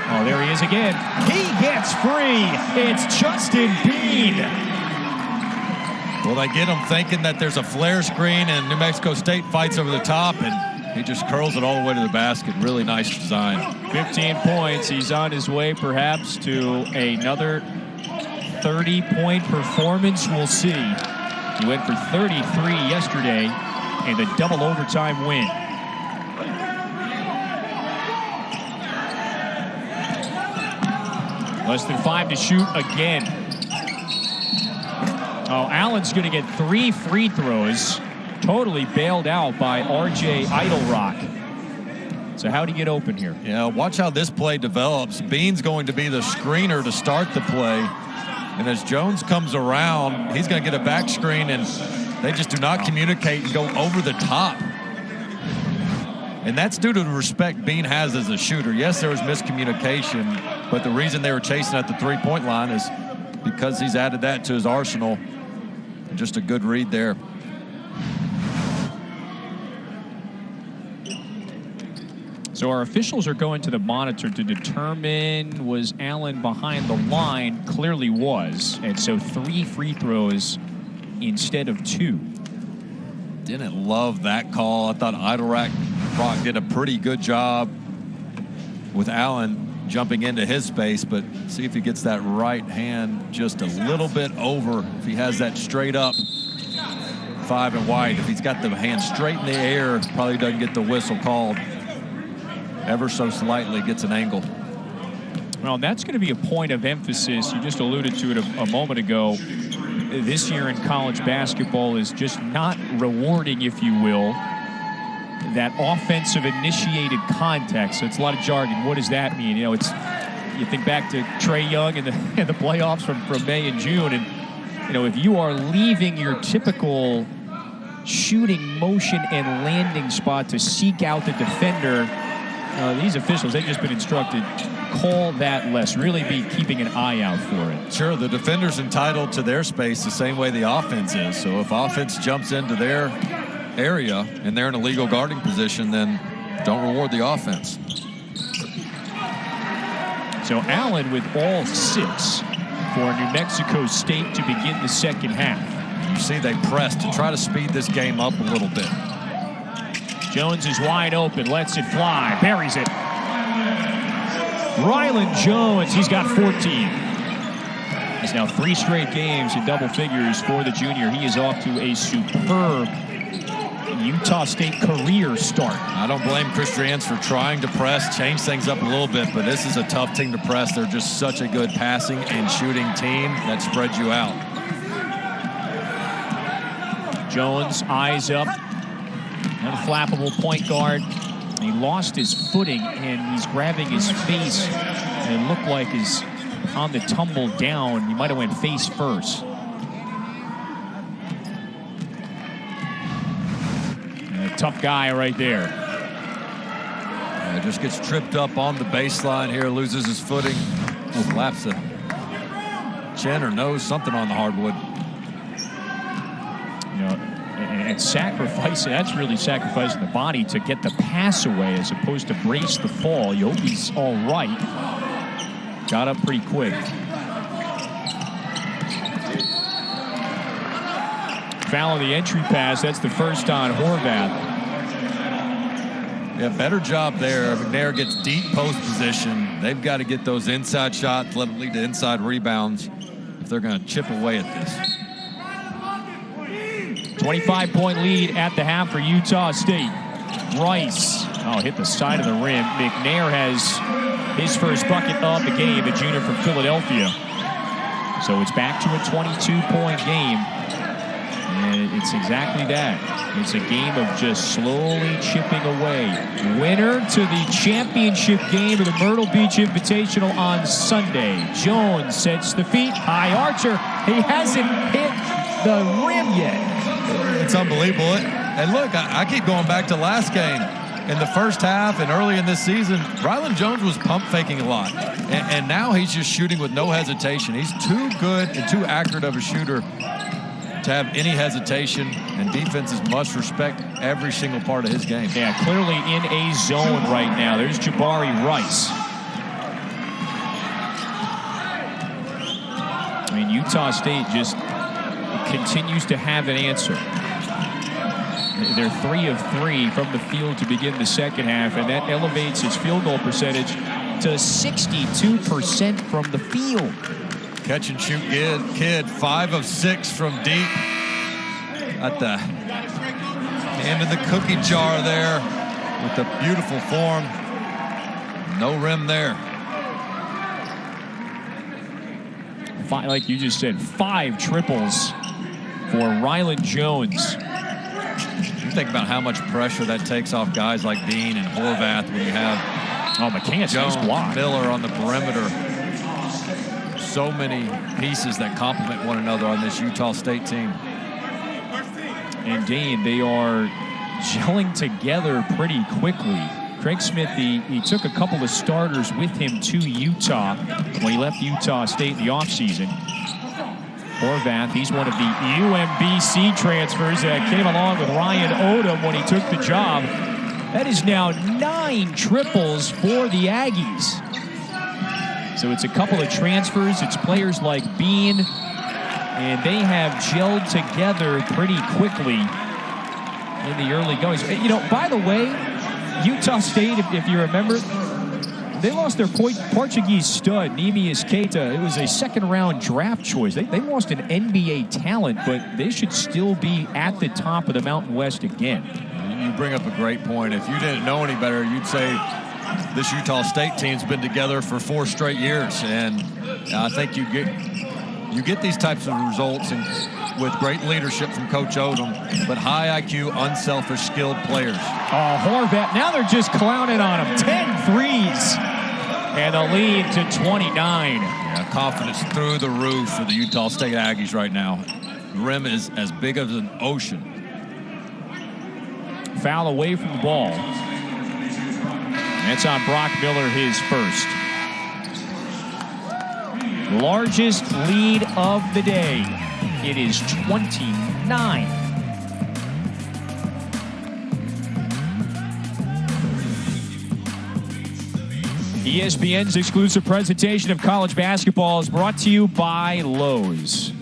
Oh, there he is again. He gets free. It's Justin Bean. Well, they get him thinking that there's a flare screen, and New Mexico State fights over the top, and he just curls it all the way to the basket. Really nice design. 15 points. He's on his way, perhaps, to another 30-point performance. We'll see. He went for 33 yesterday in the double overtime win. Less than 5 to shoot again. Oh, Allen's going to get 3 free throws. Totally bailed out by R.J. Idlerock. So how'd he get open here? Yeah, watch how this play develops. Bean's going to be the screener to start the play. And as Jones comes around, he's going to get a back screen, and they just do not communicate and go over the top. And that's due to the respect Bean has as a shooter. Yes, there was miscommunication, but the reason they were chasing at the three-point line is because he's added that to his arsenal. And just a good read there. So our officials are going to the monitor to determine, was Allen behind the line? Clearly was. And so 3 free throws instead of 2. Didn't love that call. I thought Idlerock did a pretty good job with Allen jumping into his space, but see if he gets that right hand just a little bit over. If he has that straight up 5 and wide, if he's got the hand straight in the air, probably doesn't get the whistle called. Ever so slightly gets an angle. Well, that's going to be a point of emphasis. You just alluded to it a moment ago. This year in college basketball is just not rewarding, if you will, that offensive initiated contact. So it's a lot of jargon. What does that mean? You know, it's, you think back to Trae Young and the playoffs from May and June, and you know, if you are leaving your typical shooting motion and landing spot to seek out the defender, these officials, they've just been instructed, call that less. Really be keeping an eye out for it. Sure, the defender's entitled to their space the same way the offense is. So if offense jumps into their area and they're in a legal guarding position, then don't reward the offense. So Allen with all 6 for New Mexico State to begin the second half. You see they press to try to speed this game up a little bit. Jones is wide open, lets it fly, buries it. Rylan Jones, he's got 14. It's now 3 straight games in double figures for the junior. He is off to a superb Utah State career start. I don't blame Christians for trying to press, change things up a little bit, but this is a tough team to press. They're just such a good passing and shooting team that spreads you out. Jones, eyes up. Unflappable point guard. He lost his footing, and he's grabbing his face, and it looked like he's on the tumble down. He might have went face first. And a tough guy right there. Just gets tripped up on the baseline here, loses his footing, slaps a chin or nose, something on the hardwood. You know, and sacrificing, that's really sacrificing the body to get the pass away as opposed to brace the fall. Yogi's all right. Got up pretty quick. Foul on the entry pass. That's the first on Horvath. Yeah, better job there. McNair gets deep post position. They've got to get those inside shots, let them lead to inside rebounds if they're going to chip away at this. 25-point lead at the half for Utah State. Rice, hit the side of the rim. McNair has his first bucket of the game, a junior from Philadelphia. So it's back to a 22-point game. And it's exactly that. It's a game of just slowly chipping away. Winner to the championship game of the Myrtle Beach Invitational on Sunday. Jones sets the feet. High archer. He hasn't hit the rim yet. It's unbelievable. And look, I keep going back to last game. In the first half and early in this season, Rylan Jones was pump faking a lot. And now he's just shooting with no hesitation. He's too good and too accurate of a shooter to have any hesitation, and defenses must respect every single part of his game. Yeah, clearly in a zone right now. There's Jabari Rice. I mean, Utah State just continues to have an answer. They're 3 of 3 from the field to begin the second half, and that elevates its field goal percentage to 62% from the field. Catch and shoot kid, 5 of 6 from deep. Got the hand in the cookie jar there with the beautiful form. No rim there. Like you just said, 5 triples for Rylan Jones. You think about how much pressure that takes off guys like Bean and Horvath when you have McCants, Jones, nice block. Miller on the perimeter. So many pieces that complement one another on this Utah State team. Indeed, they are gelling together pretty quickly. Craig Smith, he took a couple of starters with him to Utah when he left Utah State in the offseason. Horvath, he's one of the UMBC transfers that came along with Ryan Odom when he took the job. That is now 9 triples for the Aggies. So it's a couple of transfers. It's players like Bean, and they have gelled together pretty quickly in the early goings. You know, by the way, Utah State, if you remember, they lost their Portuguese stud, Neemias Keita. It was a second-round draft choice. They lost an NBA talent, but they should still be at the top of the Mountain West again. You bring up a great point. If you didn't know any better, you'd say this Utah State team's been together for 4 straight years, and I think you get these types of results with great leadership from Coach Odom, but high IQ, unselfish, skilled players. Horvath, now they're just clowning on him. 10 threes, and a lead to 29. Yeah, confidence through the roof for the Utah State Aggies right now. The rim is as big as an ocean. Foul away from the ball. That's on Brock Miller, his first. Largest lead of the day. It is 29. ESPN's exclusive presentation of college basketball is brought to you by Lowe's.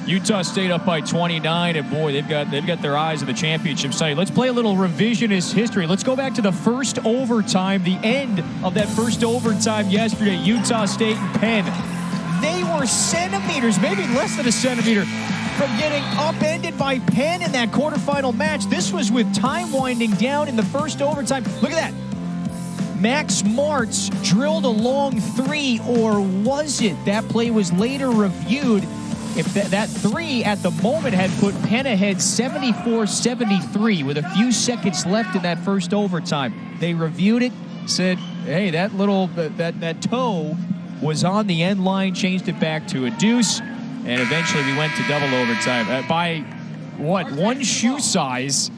Utah State up by 29, and boy, they've got their eyes on the championship site. Let's play a little revisionist history. Let's go back to the first overtime, the end of that first overtime yesterday, Utah State and Penn. They were centimeters, maybe less than a centimeter, from getting upended by Penn in that quarterfinal match. This was with time winding down in the first overtime. Look at that. Max Martz drilled a long 3, or was it? That play was later reviewed. If that 3 at the moment had put Penn ahead 74-73 with a few seconds left in that first overtime. They reviewed it, said, hey, that little that toe was on the end line, changed it back to a deuce, and eventually we went to double overtime. By what, 1 shoe size,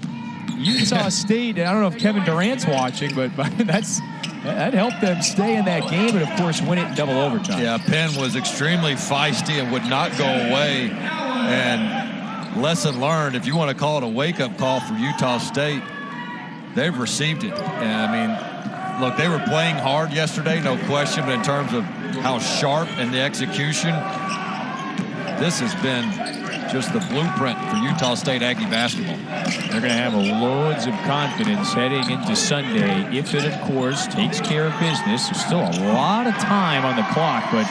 Utah State, I don't know if Kevin Durant's watching, but that helped them stay in that game and, of course, win it in double overtime. Yeah, Penn was extremely feisty and would not go away. And lesson learned, if you want to call it a wake-up call for Utah State, they've received it. And, I mean, look, they were playing hard yesterday, no question, but in terms of how sharp and the execution, this has been just the blueprint for Utah State Aggie basketball. They're going to have loads of confidence heading into Sunday if it, of course, takes care of business. There's still a lot of time on the clock, but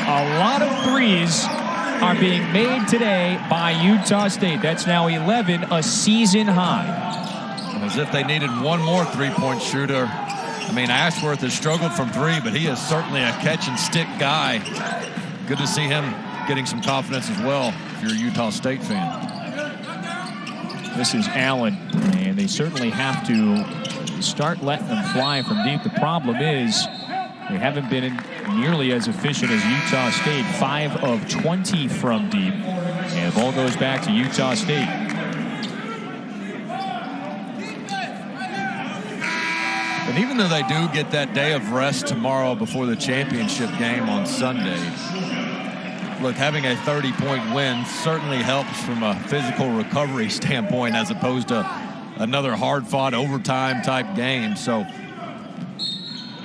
a lot of threes are being made today by Utah State. That's now 11, a season high. As if they needed one more three-point shooter. I mean, Ashworth has struggled from 3, but he is certainly a catch-and-stick guy. Good to see him getting some confidence as well if you're a Utah State fan. This is Allen, and they certainly have to start letting them fly from deep. The problem is they haven't been nearly as efficient as Utah State, 5 of 20 from deep, and the ball goes back to Utah State. And even though they do get that day of rest tomorrow before the championship game on Sunday, look, having a 30-point win certainly helps from a physical recovery standpoint as opposed to another hard-fought overtime-type game. So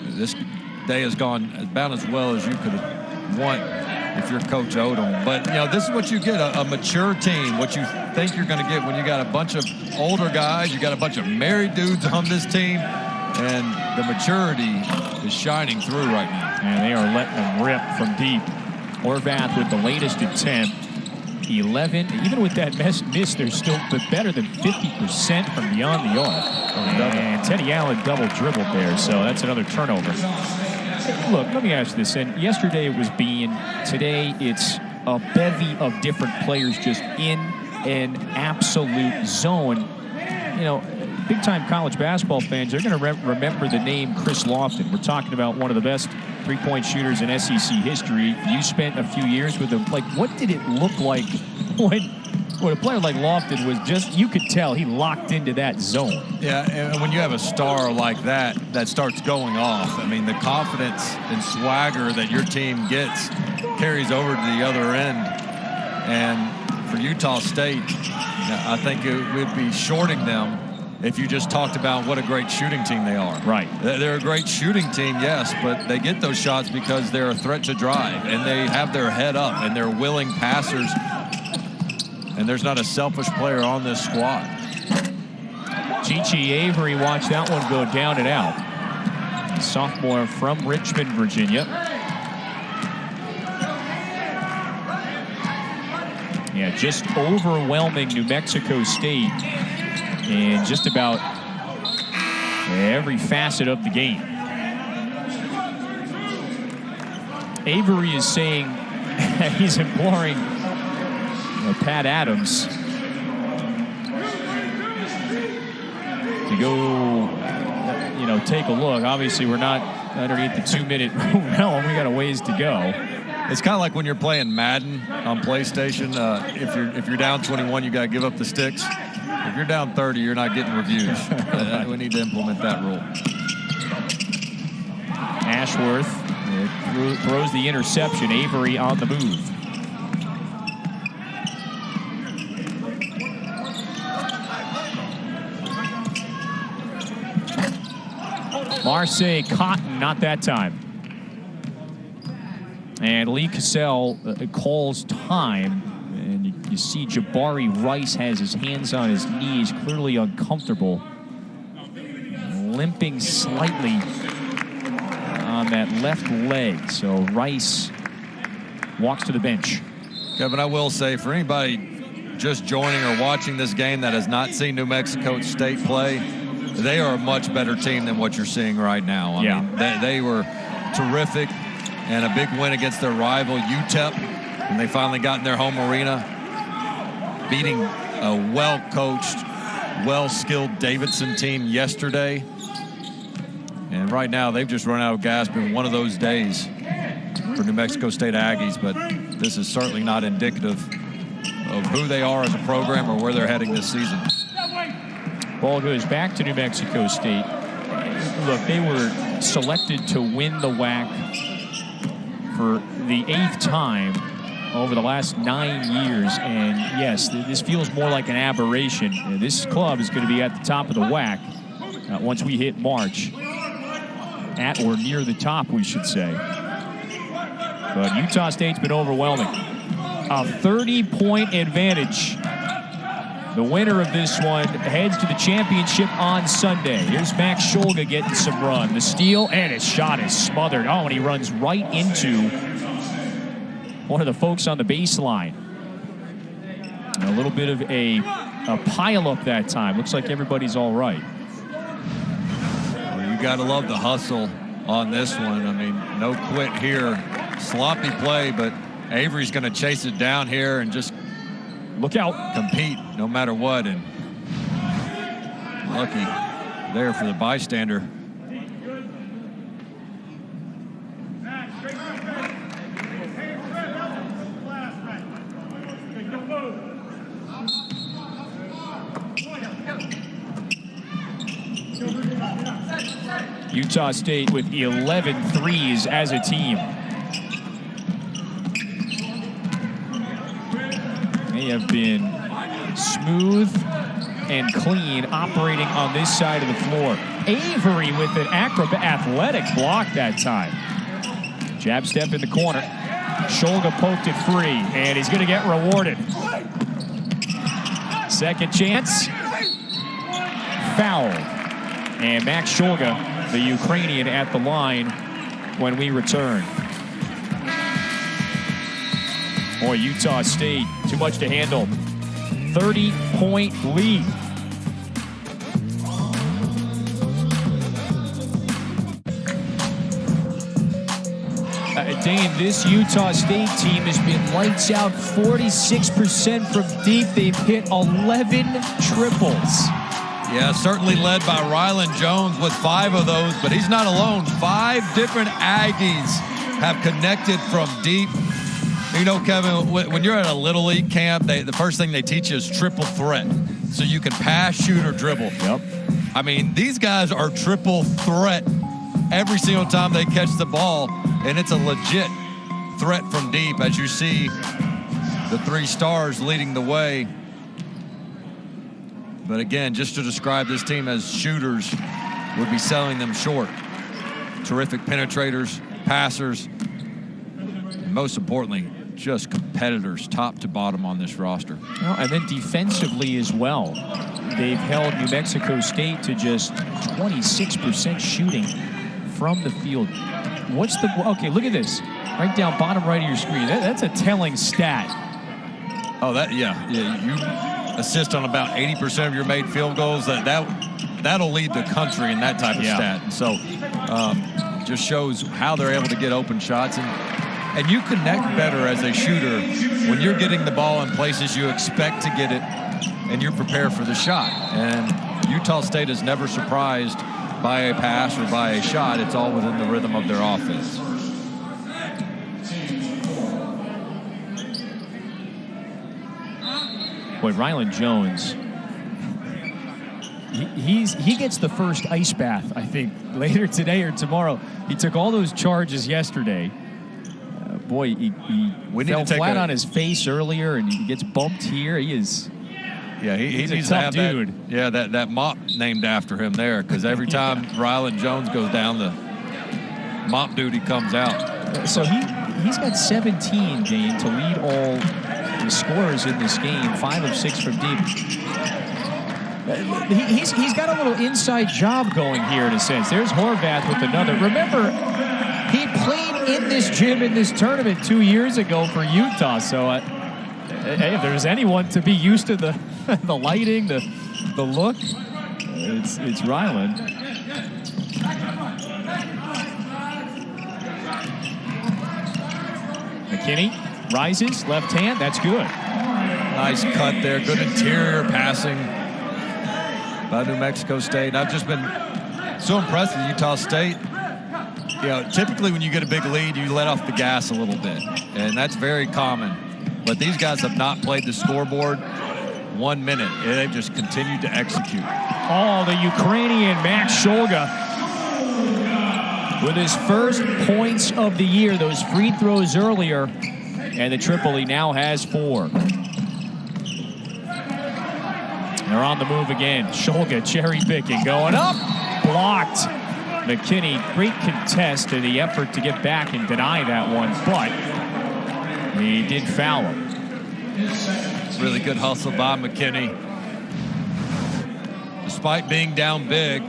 this day has gone about as well as you could want if you're Coach Odom. But, you know, this is what you get, a mature team, what you think you're going to get when you got a bunch of older guys, you got a bunch of married dudes on this team. And the maturity is shining through right now. And they are letting them rip from deep. Horvath with the latest attempt. 11. Even with that miss, they're still better than 50% from beyond the arc. And Teddy Allen double dribbled there, so that's another turnover. Look, let me ask you this. And yesterday it was Bean. Today it's a bevy of different players just in an absolute zone. You know, big-time college basketball fans are going to remember the name Chris Lofton. We're talking about one of the best three-point shooters in SEC history. You spent a few years with him. Like, what did it look like when a player like Lofton was just, you could tell he locked into that zone. Yeah, and when you have a star like that starts going off, I mean, the confidence and swagger that your team gets carries over to the other end. And for Utah State, I think it would be shorting them if you just talked about what a great shooting team they are. Right. They're a great shooting team, yes, but they get those shots because they're a threat to drive, and they have their head up, and they're willing passers, and there's not a selfish player on this squad. Chichi Avery, watch that one go down and out. Sophomore from Richmond, Virginia. Yeah, just overwhelming New Mexico State in just about every facet of the game. Avery is saying, he's imploring Pat Adams to go, take a look. Obviously, we're not underneath the 2-minute realm. We got a ways to go. It's kind of like when you're playing Madden on PlayStation. If you're down 21, you got to give up the sticks. If you're down 30, you're not getting reviews. We need to implement that rule. Ashworth throws the interception. Avery on the move. Marseille Cotton, not that time. And Lee Cassell calls time. And you see Jabari Rice has his hands on his knees, clearly uncomfortable. Limping slightly on that left leg. So Rice walks to the bench. Kevin, I will say, for anybody just joining or watching this game that has not seen New Mexico State play, they are a much better team than what you're seeing right now. I mean, they were terrific, and a big win against their rival UTEP, and they finally got in their home arena, beating a well-coached, well-skilled Davidson team yesterday. And right now, they've just run out of gas. Been one of those days for New Mexico State Aggies, but this is certainly not indicative of who they are as a program or where they're heading this season. Ball goes back to New Mexico State. Look, they were selected to win the WAC for the 8th time over the last 9 years. And yes, this feels more like an aberration. This club is going to be at the top of the WAC once we hit March. At or near the top, we should say. But Utah State's been overwhelming. A 30-point advantage. The winner of this one heads to the championship on Sunday. Here's Max Scholga getting some run. The steal, and his shot is smothered. Oh, and he runs right into one of the folks on the baseline. A little bit of a pile-up that time. Looks like everybody's all right. Well, you got to love the hustle on this one. I mean, no quit here. Sloppy play, but Avery's going to chase it down here and just look out, compete no matter what. And lucky there for the bystander. Utah State with 11 threes as a team. They have been smooth and clean operating on this side of the floor. Avery with an athletic block that time. Jab step in the corner. Scholga poked it free, and he's going to get rewarded. Second chance. Foul. And Max Shulga, the Ukrainian, at the line when we return. Boy, Utah State, too much to handle. 30-point lead. Dane, this Utah State team has been lights out, 46% from deep. They've hit 11 triples. Yeah, certainly led by Rylan Jones with 5 of those, but he's not alone. 5 different Aggies have connected from deep. You know, Kevin, when you're at a Little League camp, the first thing they teach you is triple threat. So you can pass, shoot, or dribble. Yep. I mean, these guys are triple threat every single time they catch the ball, and it's a legit threat from deep, as you see the 3 stars leading the way. But again, just to describe this team as shooters would be selling them short. Terrific penetrators, passers, and most importantly, just competitors top to bottom on this roster. And then defensively as well. They've held New Mexico State to just 26% shooting from the field. Okay, look at this. Right down bottom right of your screen. That's a telling stat. Oh, yeah, you assist on about 80% of your made field goals. That'll lead the country in that type of stat. And so just shows how they're able to get open shots. And you connect better as a shooter when you're getting the ball in places you expect to get it and you're prepared for the shot. And Utah State is never surprised by a pass or by a shot. It's all within the rhythm of their offense. Boy, Rylan Jones, he gets the first ice bath, I think, later today or tomorrow. He took all those charges yesterday. Boy, he fell flat on his face earlier, and he gets bumped here. He is... Yeah, he he's needs a tough to have dude. that mop named after him there, because every time Rylan Jones goes down, the mop duty comes out. So he's got 17, Dane, to lead all the scorers in this game, 5 of 6 from deep. He's got a little inside job going here in a sense. There's Horvath with another. Remember, he played in this gym in this tournament 2 years ago for Utah. So hey, if there's anyone to be used to the the lighting, the look, it's Rylan. McKinney rises, left hand, that's good. Nice cut there, good interior passing by New Mexico State. I've just been so impressed with Utah State. You know, typically when you get a big lead, you let off the gas a little bit, and that's very common. But these guys have not played the scoreboard 1 minute. They've just continued to execute. Oh, the Ukrainian Max Shulga with his first points of the year. Those free throws earlier, and the triple he now has 4. They're on the move again. Shulga cherry picking, going up, blocked. McKinney, great contest in the effort to get back and deny that one, but he did foul him. Really good hustle by McKinney. Despite being down big,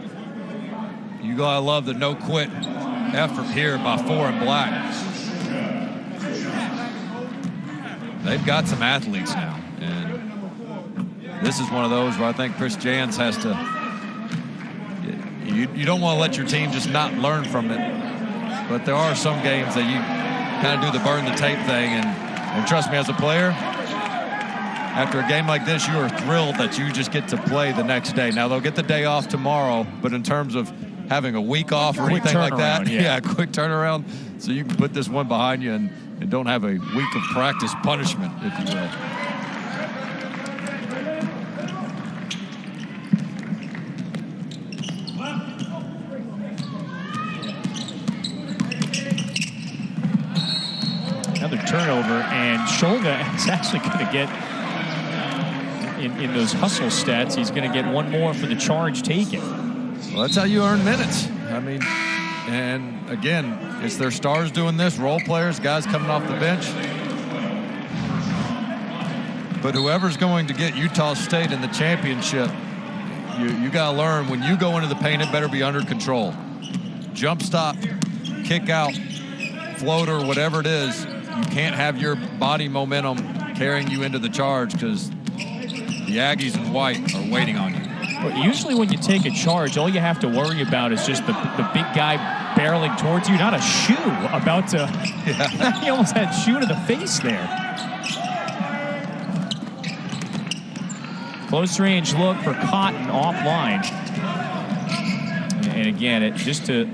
you gotta love the no-quit effort here by 4 in black. They've got some athletes now, and this is one of those where I think Chris Jans has to. You don't want to let your team just not learn from it, but there are some games that you kind of do the burn the tape thing, and trust me, as a player, after a game like this, you are thrilled that you just get to play the next day. Now, they'll get the day off tomorrow, but in terms of having a week off or anything like that, quick turnaround, so you can put this one behind you and don't have a week of practice punishment, if you will. Another turnover, and Shulga is actually going to get, in those hustle stats, he's going to get 1 more for the charge taken. Well, that's how you earn minutes. I mean, and again, it's their stars doing this, role players, guys coming off the bench. But whoever's going to get Utah State in the championship, You got to learn, when you go into the paint, it better be under control. Jump stop, kick out, floater, whatever it is, you can't have your body momentum carrying you into the charge, because the Aggies in white are waiting on you. Well, usually when you take a charge, all you have to worry about is just the big guy barreling towards you, not a shoe about to. Yeah. He almost had shoe to the face there. Close range look for Cotton offline. And again, just to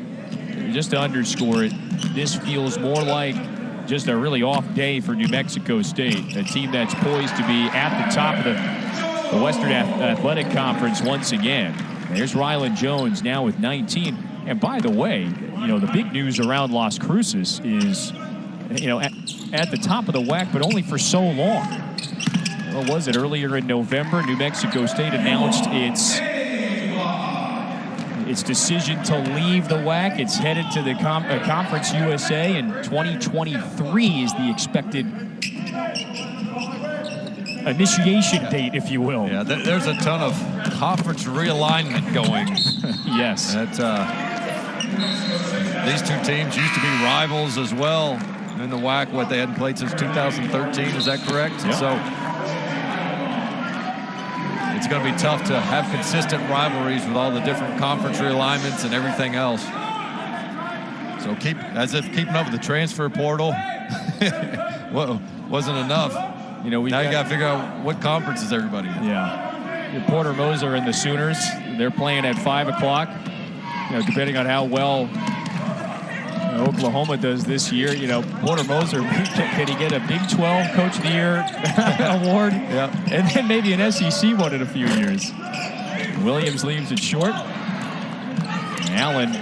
underscore it, this feels more like just a really off day for New Mexico State, a team that's poised to be at the top of the Western Athletic Conference once again. There's Rylan Jones now with 19. And by the way, the big news around Las Cruces is, at the top of the WAC, but only for so long. What was it, earlier in November, New Mexico State announced its decision to leave the WAC. It's headed to the Conference USA, and 2023 is the expected initiation date, if you will. Yeah, there's a ton of conference realignment going. Yes. These two teams used to be rivals as well in the WAC. What, they hadn't played since 2013, is that correct? Yep. So it's going to be tough to have consistent rivalries with all the different conference realignments and everything else. So keeping up with the transfer portal wasn't enough. Now you got to figure out what conference is everybody in. Yeah. Porter Moser and the Sooners, they're playing at 5 o'clock. Depending on how well Oklahoma does this year, Porter Moser, can he get a Big 12 Coach of the Year award? Yeah. And then maybe an SEC one in a few years. Williams leaves it short. Allen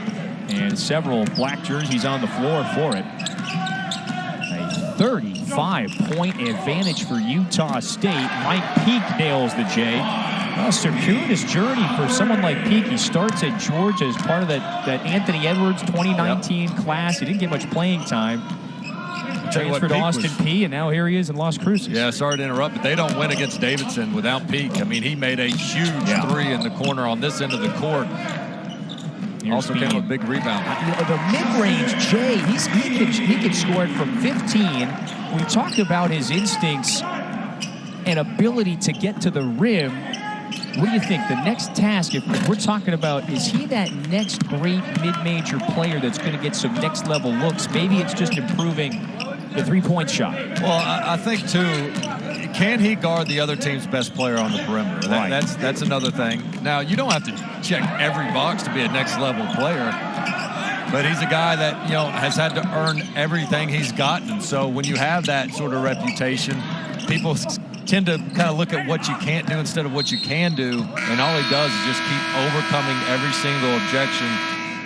and several black jerseys on the floor for it. A 35-point advantage for Utah State. Mike Peake nails the J. A circuitous journey for someone like Peake. He starts at Georgia as part of that Anthony Edwards 2019 class. He didn't get much playing time. Transferred to Austin Peay, and now here he is in Las Cruces. Yeah, sorry to interrupt, but they don't win against Davidson without Peake. I mean, he made a huge three in the corner on this end of the court. Also came with a big rebound. The mid-range, Jay, he can score it from 15. We talked about his instincts and ability to get to the rim. What do you think? The next task, if we're talking about, is he that next great mid-major player that's going to get some next-level looks? Maybe it's just improving the three-point shot. Well, I think, too, can he guard the other team's best player on the perimeter? That's another thing. Now, you don't have to check every box to be a next-level player, but he's a guy that, has had to earn everything he's gotten. So when you have that sort of reputation, people tend to kind of look at what you can't do instead of what you can do, and all he does is just keep overcoming every single objection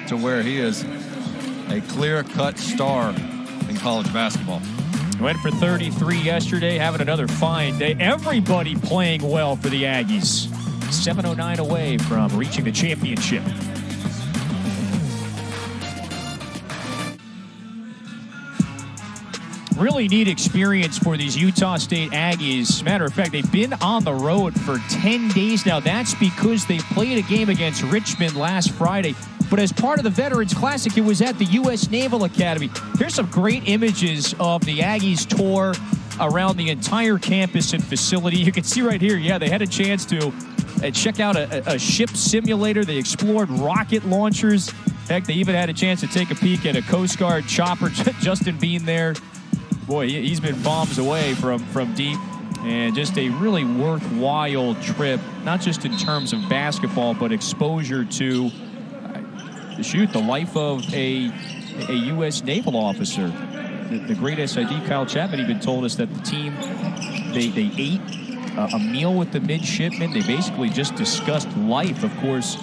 to where he is a clear-cut star in college basketball. Went for 33 yesterday, having another fine day. Everybody playing well for the Aggies. 7:09 away from reaching the championship. Really neat experience for these Utah State Aggies. Matter of fact, they've been on the road for 10 days now. That's because they played a game against Richmond last Friday. But as part of the Veterans Classic, it was at the U.S. Naval Academy. Here's some great images of the Aggies tour around the entire campus and facility. You can see right here, they had a chance to check out a ship simulator. They explored rocket launchers. Heck, they even had a chance to take a peek at a Coast Guard chopper. Justin Bean there. Boy, he's been bombs away from deep, and just a really worthwhile trip, not just in terms of basketball, but exposure to the life of a U.S. naval officer. The great SID, Kyle Chapman, even told us that the team, they ate a meal with the midshipmen. They basically just discussed life. Of course,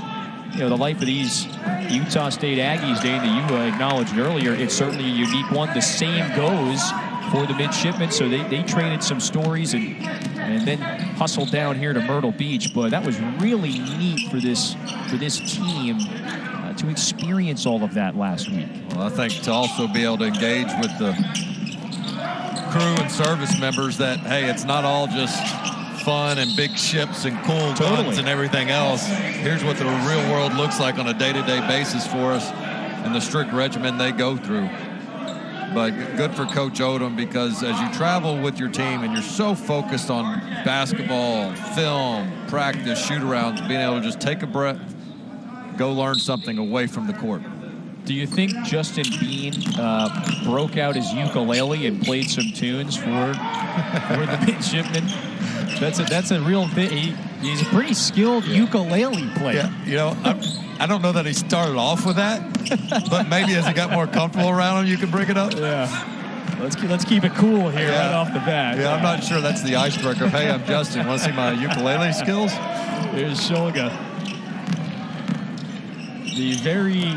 the life of these Utah State Aggies, Dane, that you acknowledged earlier, it's certainly a unique one. The same goes for the midshipmen, so they traded some stories and then hustled down here to Myrtle Beach. But that was really neat for this team to experience all of that last week. Well, I think to also be able to engage with the crew and service members that, hey, it's not all just fun and big ships and cool guns and everything else. Here's what the real world looks like on a day-to-day basis for us and the strict regimen they go through. But good for Coach Odom, because as you travel with your team and you're so focused on basketball, film, practice, shoot-arounds, being able to just take a breath, go learn something away from the court. Do you think Justin Bean broke out his ukulele and played some tunes for the midshipmen? That's a real thing. He's a pretty skilled ukulele player. Yeah, you know, I don't know that he started off with that, but maybe as he got more comfortable around him, you can bring it up. Yeah. Let's keep it cool here right off the bat. Yeah, I'm not sure that's the icebreaker. Hey, I'm Justin. Want to see my ukulele skills? Here's Shulga. The very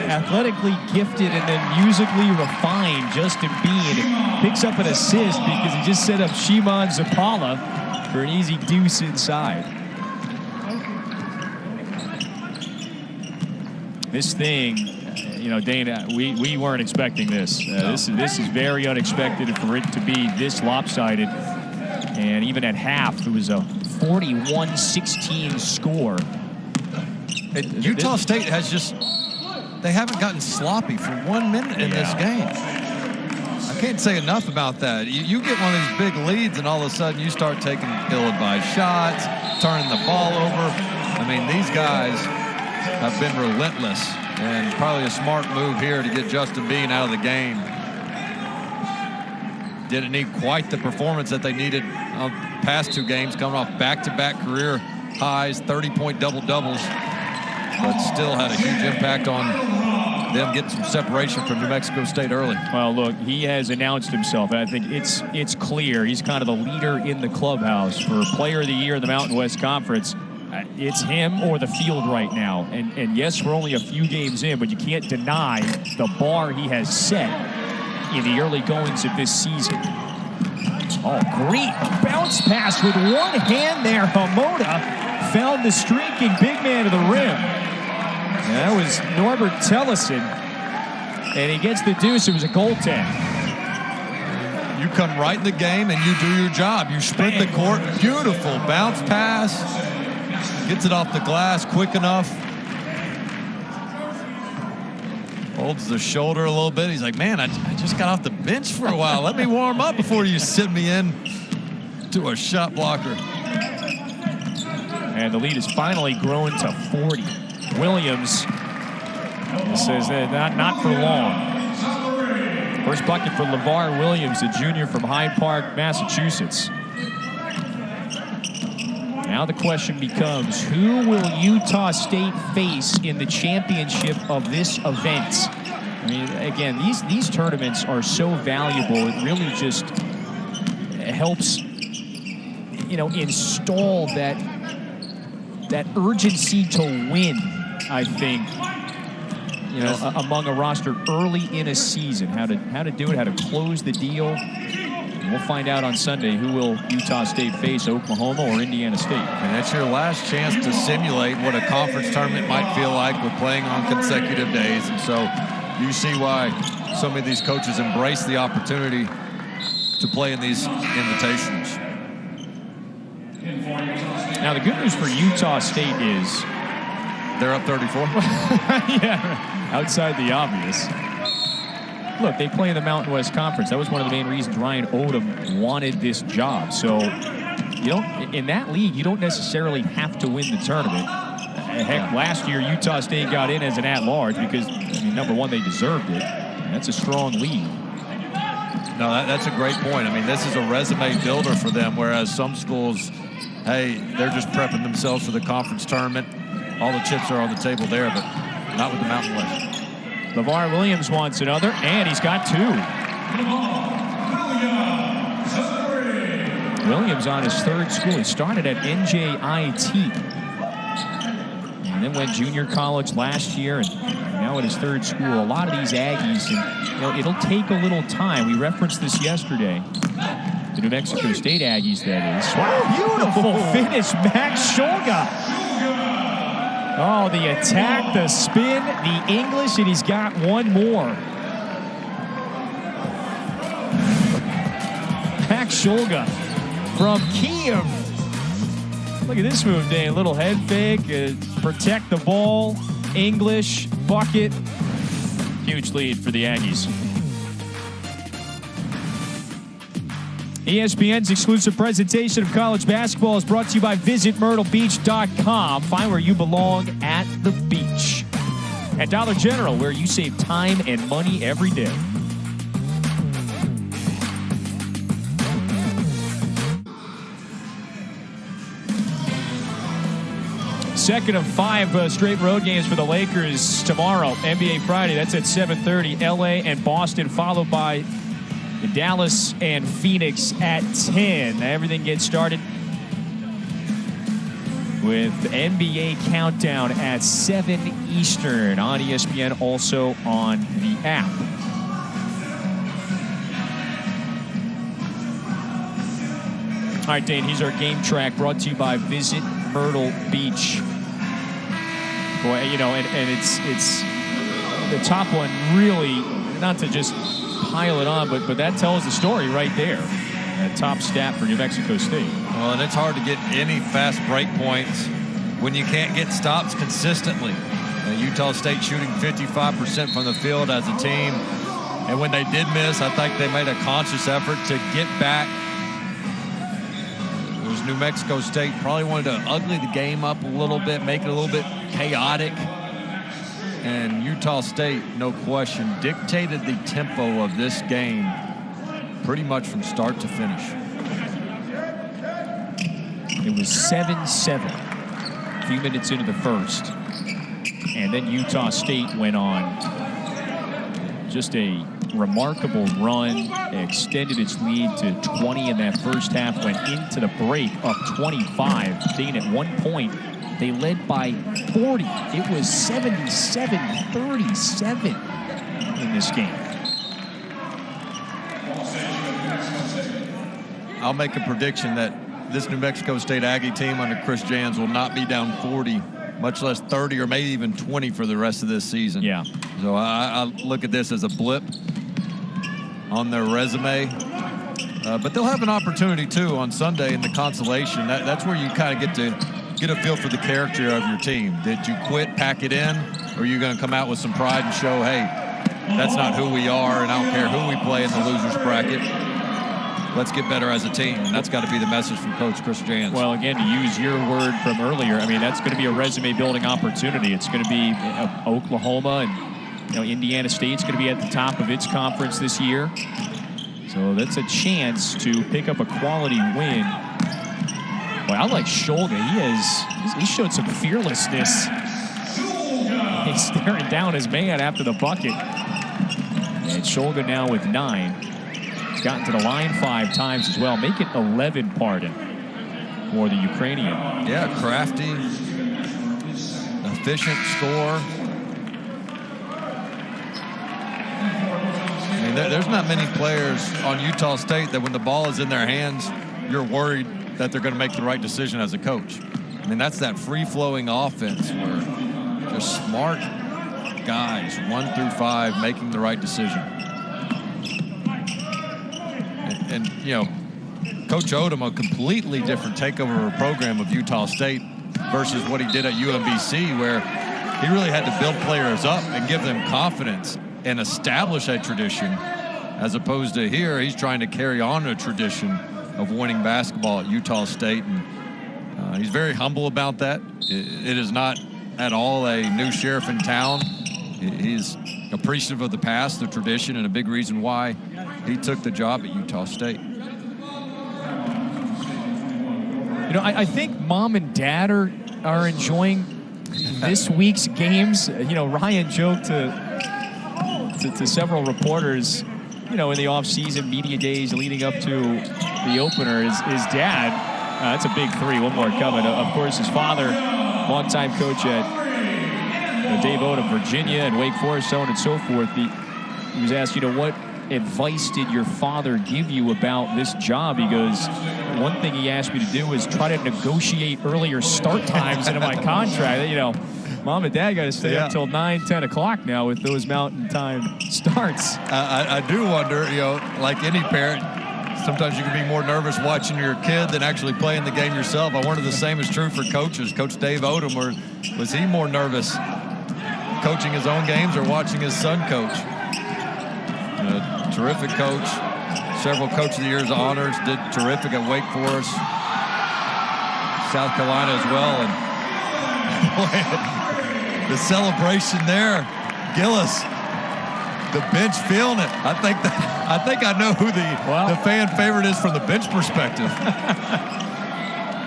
athletically gifted and then musically refined Justin Bean picks up an assist because he just set up Shimon Zapala for an easy deuce inside. This thing, you know, Dana, we weren't expecting this. This is very unexpected for it to be this lopsided. And even at half, it was a 41-16 score. And Utah State has just, they haven't gotten sloppy for 1 minute in this game. I can't say enough about that. You get one of these big leads and all of a sudden you start taking ill-advised shots, turning the ball over. I mean, these guys have been relentless, and probably a smart move here to get Justin Bean out of the game. Didn't need quite the performance that they needed on past two games, coming off back-to-back career highs, 30-point double-doubles, but still had a huge impact on them getting some separation from New Mexico State early. Well, look, he has announced himself. I think it's clear he's kind of the leader in the clubhouse for Player of the Year in the Mountain West Conference. It's him or the field right now. And yes, we're only a few games in, but you can't deny the bar he has set in the early goings of this season. Oh, great bounce pass with one hand there. Hamoda found the streaking big man to the rim. And that was Norbert Tellison. And he gets the deuce. It was a goaltend. You come right in the game and you do your job. You sprint the court. Beautiful bounce pass. Gets it off the glass quick enough. Holds the shoulder a little bit. He's like, man, I just got off the bench for a while. Let me warm up before you sit me in to a shot blocker. And the lead is finally grown to 40. Williams says that not for long. First bucket for LeVar Williams, a junior from Hyde Park, Massachusetts. Now the question becomes, who will Utah State face in the championship of this event? I mean, again, these tournaments are so valuable. It really just helps, you know, install that urgency to win, I think, you know, among a roster early in a season. How to do it, how to close the deal. We'll find out on Sunday who will Utah State face, Oklahoma or Indiana State. And that's your last chance to simulate what a conference tournament might feel like with playing on consecutive days. And so you see why so many of these coaches embrace the opportunity to play in these invitations. Now, the good news for Utah State is they're up 34. Yeah, outside the obvious. Look, they play in the Mountain West Conference. That was one of the main reasons Ryan Odom wanted this job. So, you don't, in that league, you don't necessarily have to win the tournament. Heck, last year, Utah State got in as an at-large because, I mean, number one, they deserved it. And that's a strong league. No, that's a great point. I mean, this is a resume builder for them, whereas some schools, hey, they're just prepping themselves for the conference tournament. All the chips are on the table there, but not with the Mountain West. LeVar Williams wants another, and he's got two. Williams on his third school. He started at NJIT. And then went junior college last year, and now at his third school. A lot of these Aggies, and, you know, it'll take a little time. We referenced this yesterday. The New Mexico State Aggies, that is. Wow, beautiful finish, Max Shulga. Oh, the attack, the spin, the English, and he's got one more. Max Shulga from Kiev. Look at this move, Dane. Little head fake, protect the ball, English, bucket. Huge lead for the Aggies. ESPN's exclusive presentation of college basketball is brought to you by VisitMyrtleBeach.com. Find where you belong at the beach. At Dollar General, where you save time and money every day. Second of 5 straight road games for the Lakers tomorrow. NBA Friday, that's at 7:30. LA and Boston, followed by Dallas and Phoenix at 10. Everything gets started with the NBA Countdown at 7 Eastern on ESPN, also on the app. All right, Dane, here's our game track brought to you by Visit Myrtle Beach. Boy, you know, and it's the top one really, not to just pile it on, but that tells the story right there. That top stat for New Mexico State. Well, and it's hard to get any fast break points when you can't get stops consistently. Utah State shooting 55% from the field as a team. And when they did miss, I think they made a conscious effort to get back. It was New Mexico State probably wanted to ugly the game up a little bit, make it a little bit chaotic. And Utah State, no question, dictated the tempo of this game pretty much from start to finish. It was 7-7 a few minutes into the first. And then Utah State went on just a remarkable run, extended its lead to 20 in that first half, went into the break up 25. Being at one point, they led by 40. It was 77-37 in this game. I'll make a prediction that this New Mexico State Aggie team under Chris Jans will not be down 40, much less 30 or maybe even 20 for the rest of this season. Yeah. So I look at this as a blip on their resume. But they'll have an opportunity, too, on Sunday in the consolation. That's where you kind of get to get a feel for the character of your team. Did you quit, pack it in, or are you going to come out with some pride and show, hey, that's not who we are, and I don't care who we play in the losers bracket. Let's get better as a team. And that's got to be the message from Coach Chris Jans. Well, again, to use your word from earlier, I mean, that's going to be a resume-building opportunity. It's going to be Oklahoma and Indiana State's going to be at the top of its conference this year. So that's a chance to pick up a quality win. Boy, I like Scholga. He showed some fearlessness. He's staring down his man after the bucket. And Scholga now with 9. He's gotten to the line 5 times as well. Make it 11, pardon, for the Ukrainian. Yeah, crafty, efficient score. I mean, there's not many players on Utah State that when the ball is in their hands, you're worried that they're going to make the right decision as a coach. I mean, that's that free-flowing offense where just smart guys, 1 through 5, making the right decision. And Coach Odom, a completely different takeover of a program of Utah State versus what he did at UMBC, where he really had to build players up and give them confidence and establish a tradition, as opposed to here, he's trying to carry on a tradition of winning basketball at Utah State. And he's very humble about that. It is not at all a new sheriff in town. He's appreciative of the past, the tradition, and a big reason why he took the job at Utah State. I think mom and dad are enjoying this week's games. Ryan joked to several reporters, in the off-season media days leading up to the opener, his dad, that's a big 3, one more coming. Of course, his father, longtime coach at Dave Odom, Virginia, and Wake Forest, so on and so forth. He was asked, what advice did your father give you about this job? He goes, one thing he asked me to do is try to negotiate earlier start times into my contract. Mom and dad got to stay up till 9, 10 o'clock now with those Mountain Time starts. I do wonder, like any parent, sometimes you can be more nervous watching your kid than actually playing the game yourself. I wonder if the same is true for coaches. Coach Dave Odom, or was he more nervous coaching his own games or watching his son coach? Terrific coach. Several Coach of the Year's honors. Did terrific at Wake Forest, South Carolina as well. And boy, the celebration there, Gillis, the bench feeling it. I think I know who the fan favorite is from the bench perspective.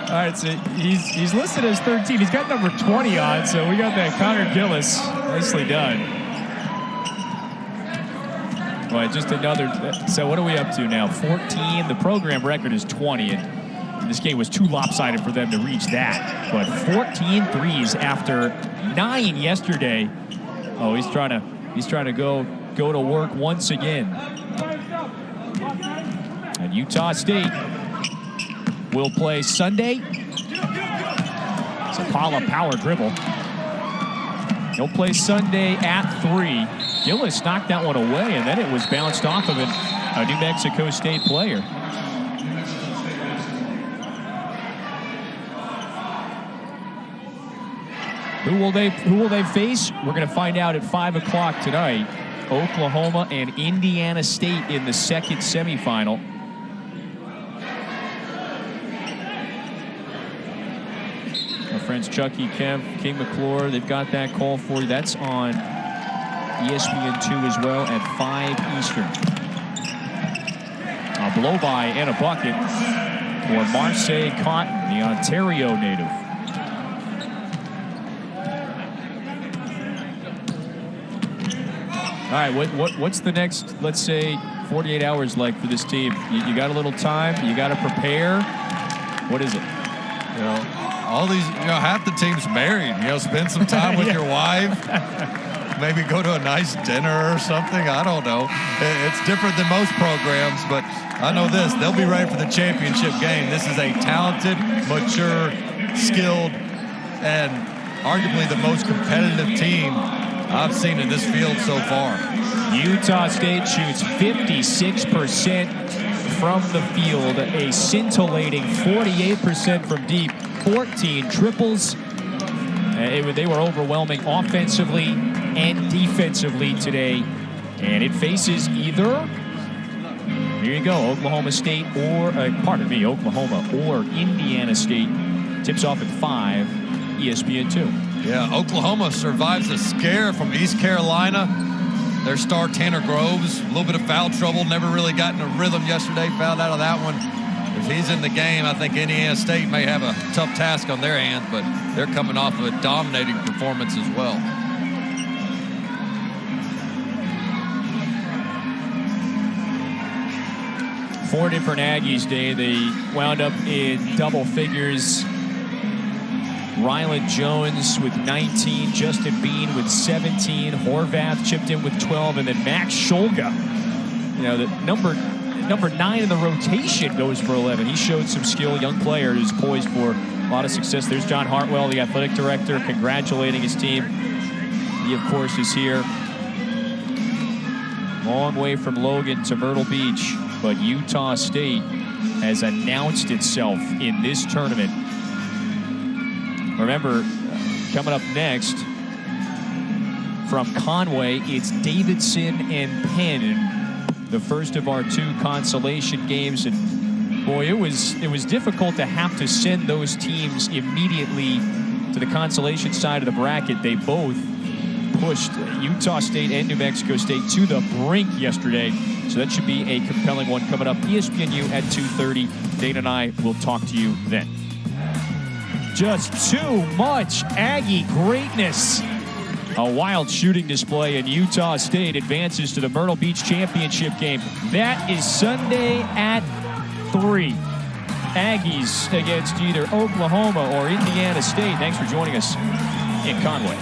All right, so he's listed as 13. He's got number 20 on, so we got that Connor Gillis. Nicely done. Well, just another. So what are we up to now? 14. The program record is 20, and this game was too lopsided for them to reach that. But 14 threes after 9 yesterday. Oh, he's trying to go to work once again. And Utah State will play Sunday. It's a power dribble. He'll play Sunday at 3. Gillis knocked that one away, and then it was bounced off of a New Mexico State player. Who will they face? We're going to find out at 5 o'clock tonight. Oklahoma and Indiana State in the second semifinal. Our friends Chucky, Kev, King McClure, they've got that call for you. That's on ESPN2 as well at 5 Eastern. A blow-by and a bucket for Marseille Cotton, the Ontario native. All right, what's the next, let's say, 48 hours like for this team? You got a little time? You got to prepare? What is it? All these, half the team's married. Spend some time with your wife. Maybe go to a nice dinner or something. I don't know. It's different than most programs, but I know this. They'll be ready for the championship game. This is a talented, mature, skilled, and arguably the most competitive team I've seen in this field so far. Utah State shoots 56% from the field, a scintillating 48% from deep, 14 triples. They were overwhelming offensively and defensively today. And it faces either, here you go, Oklahoma or Indiana State. Tips off at 5, ESPN2. Yeah, Oklahoma survives a scare from East Carolina. Their star Tanner Groves, a little bit of foul trouble, never really got in a rhythm yesterday, fouled out of that one. If he's in the game, I think Indiana State may have a tough task on their hands, but they're coming off of a dominating performance as well. Four different Aggies day. They wound up in double figures. Ryland Jones with 19, Justin Bean with 17, Horvath chipped in with 12, and then Max Scholga, the number 9 in the rotation, goes for 11. He showed some skill, young player who's poised for a lot of success. There's John Hartwell, the athletic director, congratulating his team. He, of course, is here. Long way from Logan to Myrtle Beach, but Utah State has announced itself in this tournament. Remember, coming up next from Conway, it's Davidson and Penn, the first of our 2 consolation games. And boy, it was difficult to have to send those teams immediately to the consolation side of the bracket. They both pushed Utah State and New Mexico State to the brink yesterday. So that should be a compelling one coming up. ESPNU at 2:30. Dana and I will talk to you then. Just too much Aggie greatness. A wild shooting display, and Utah State advances to the Myrtle Beach championship game. That is Sunday at 3. Aggies against either Oklahoma or Indiana State. Thanks for joining us in Conway.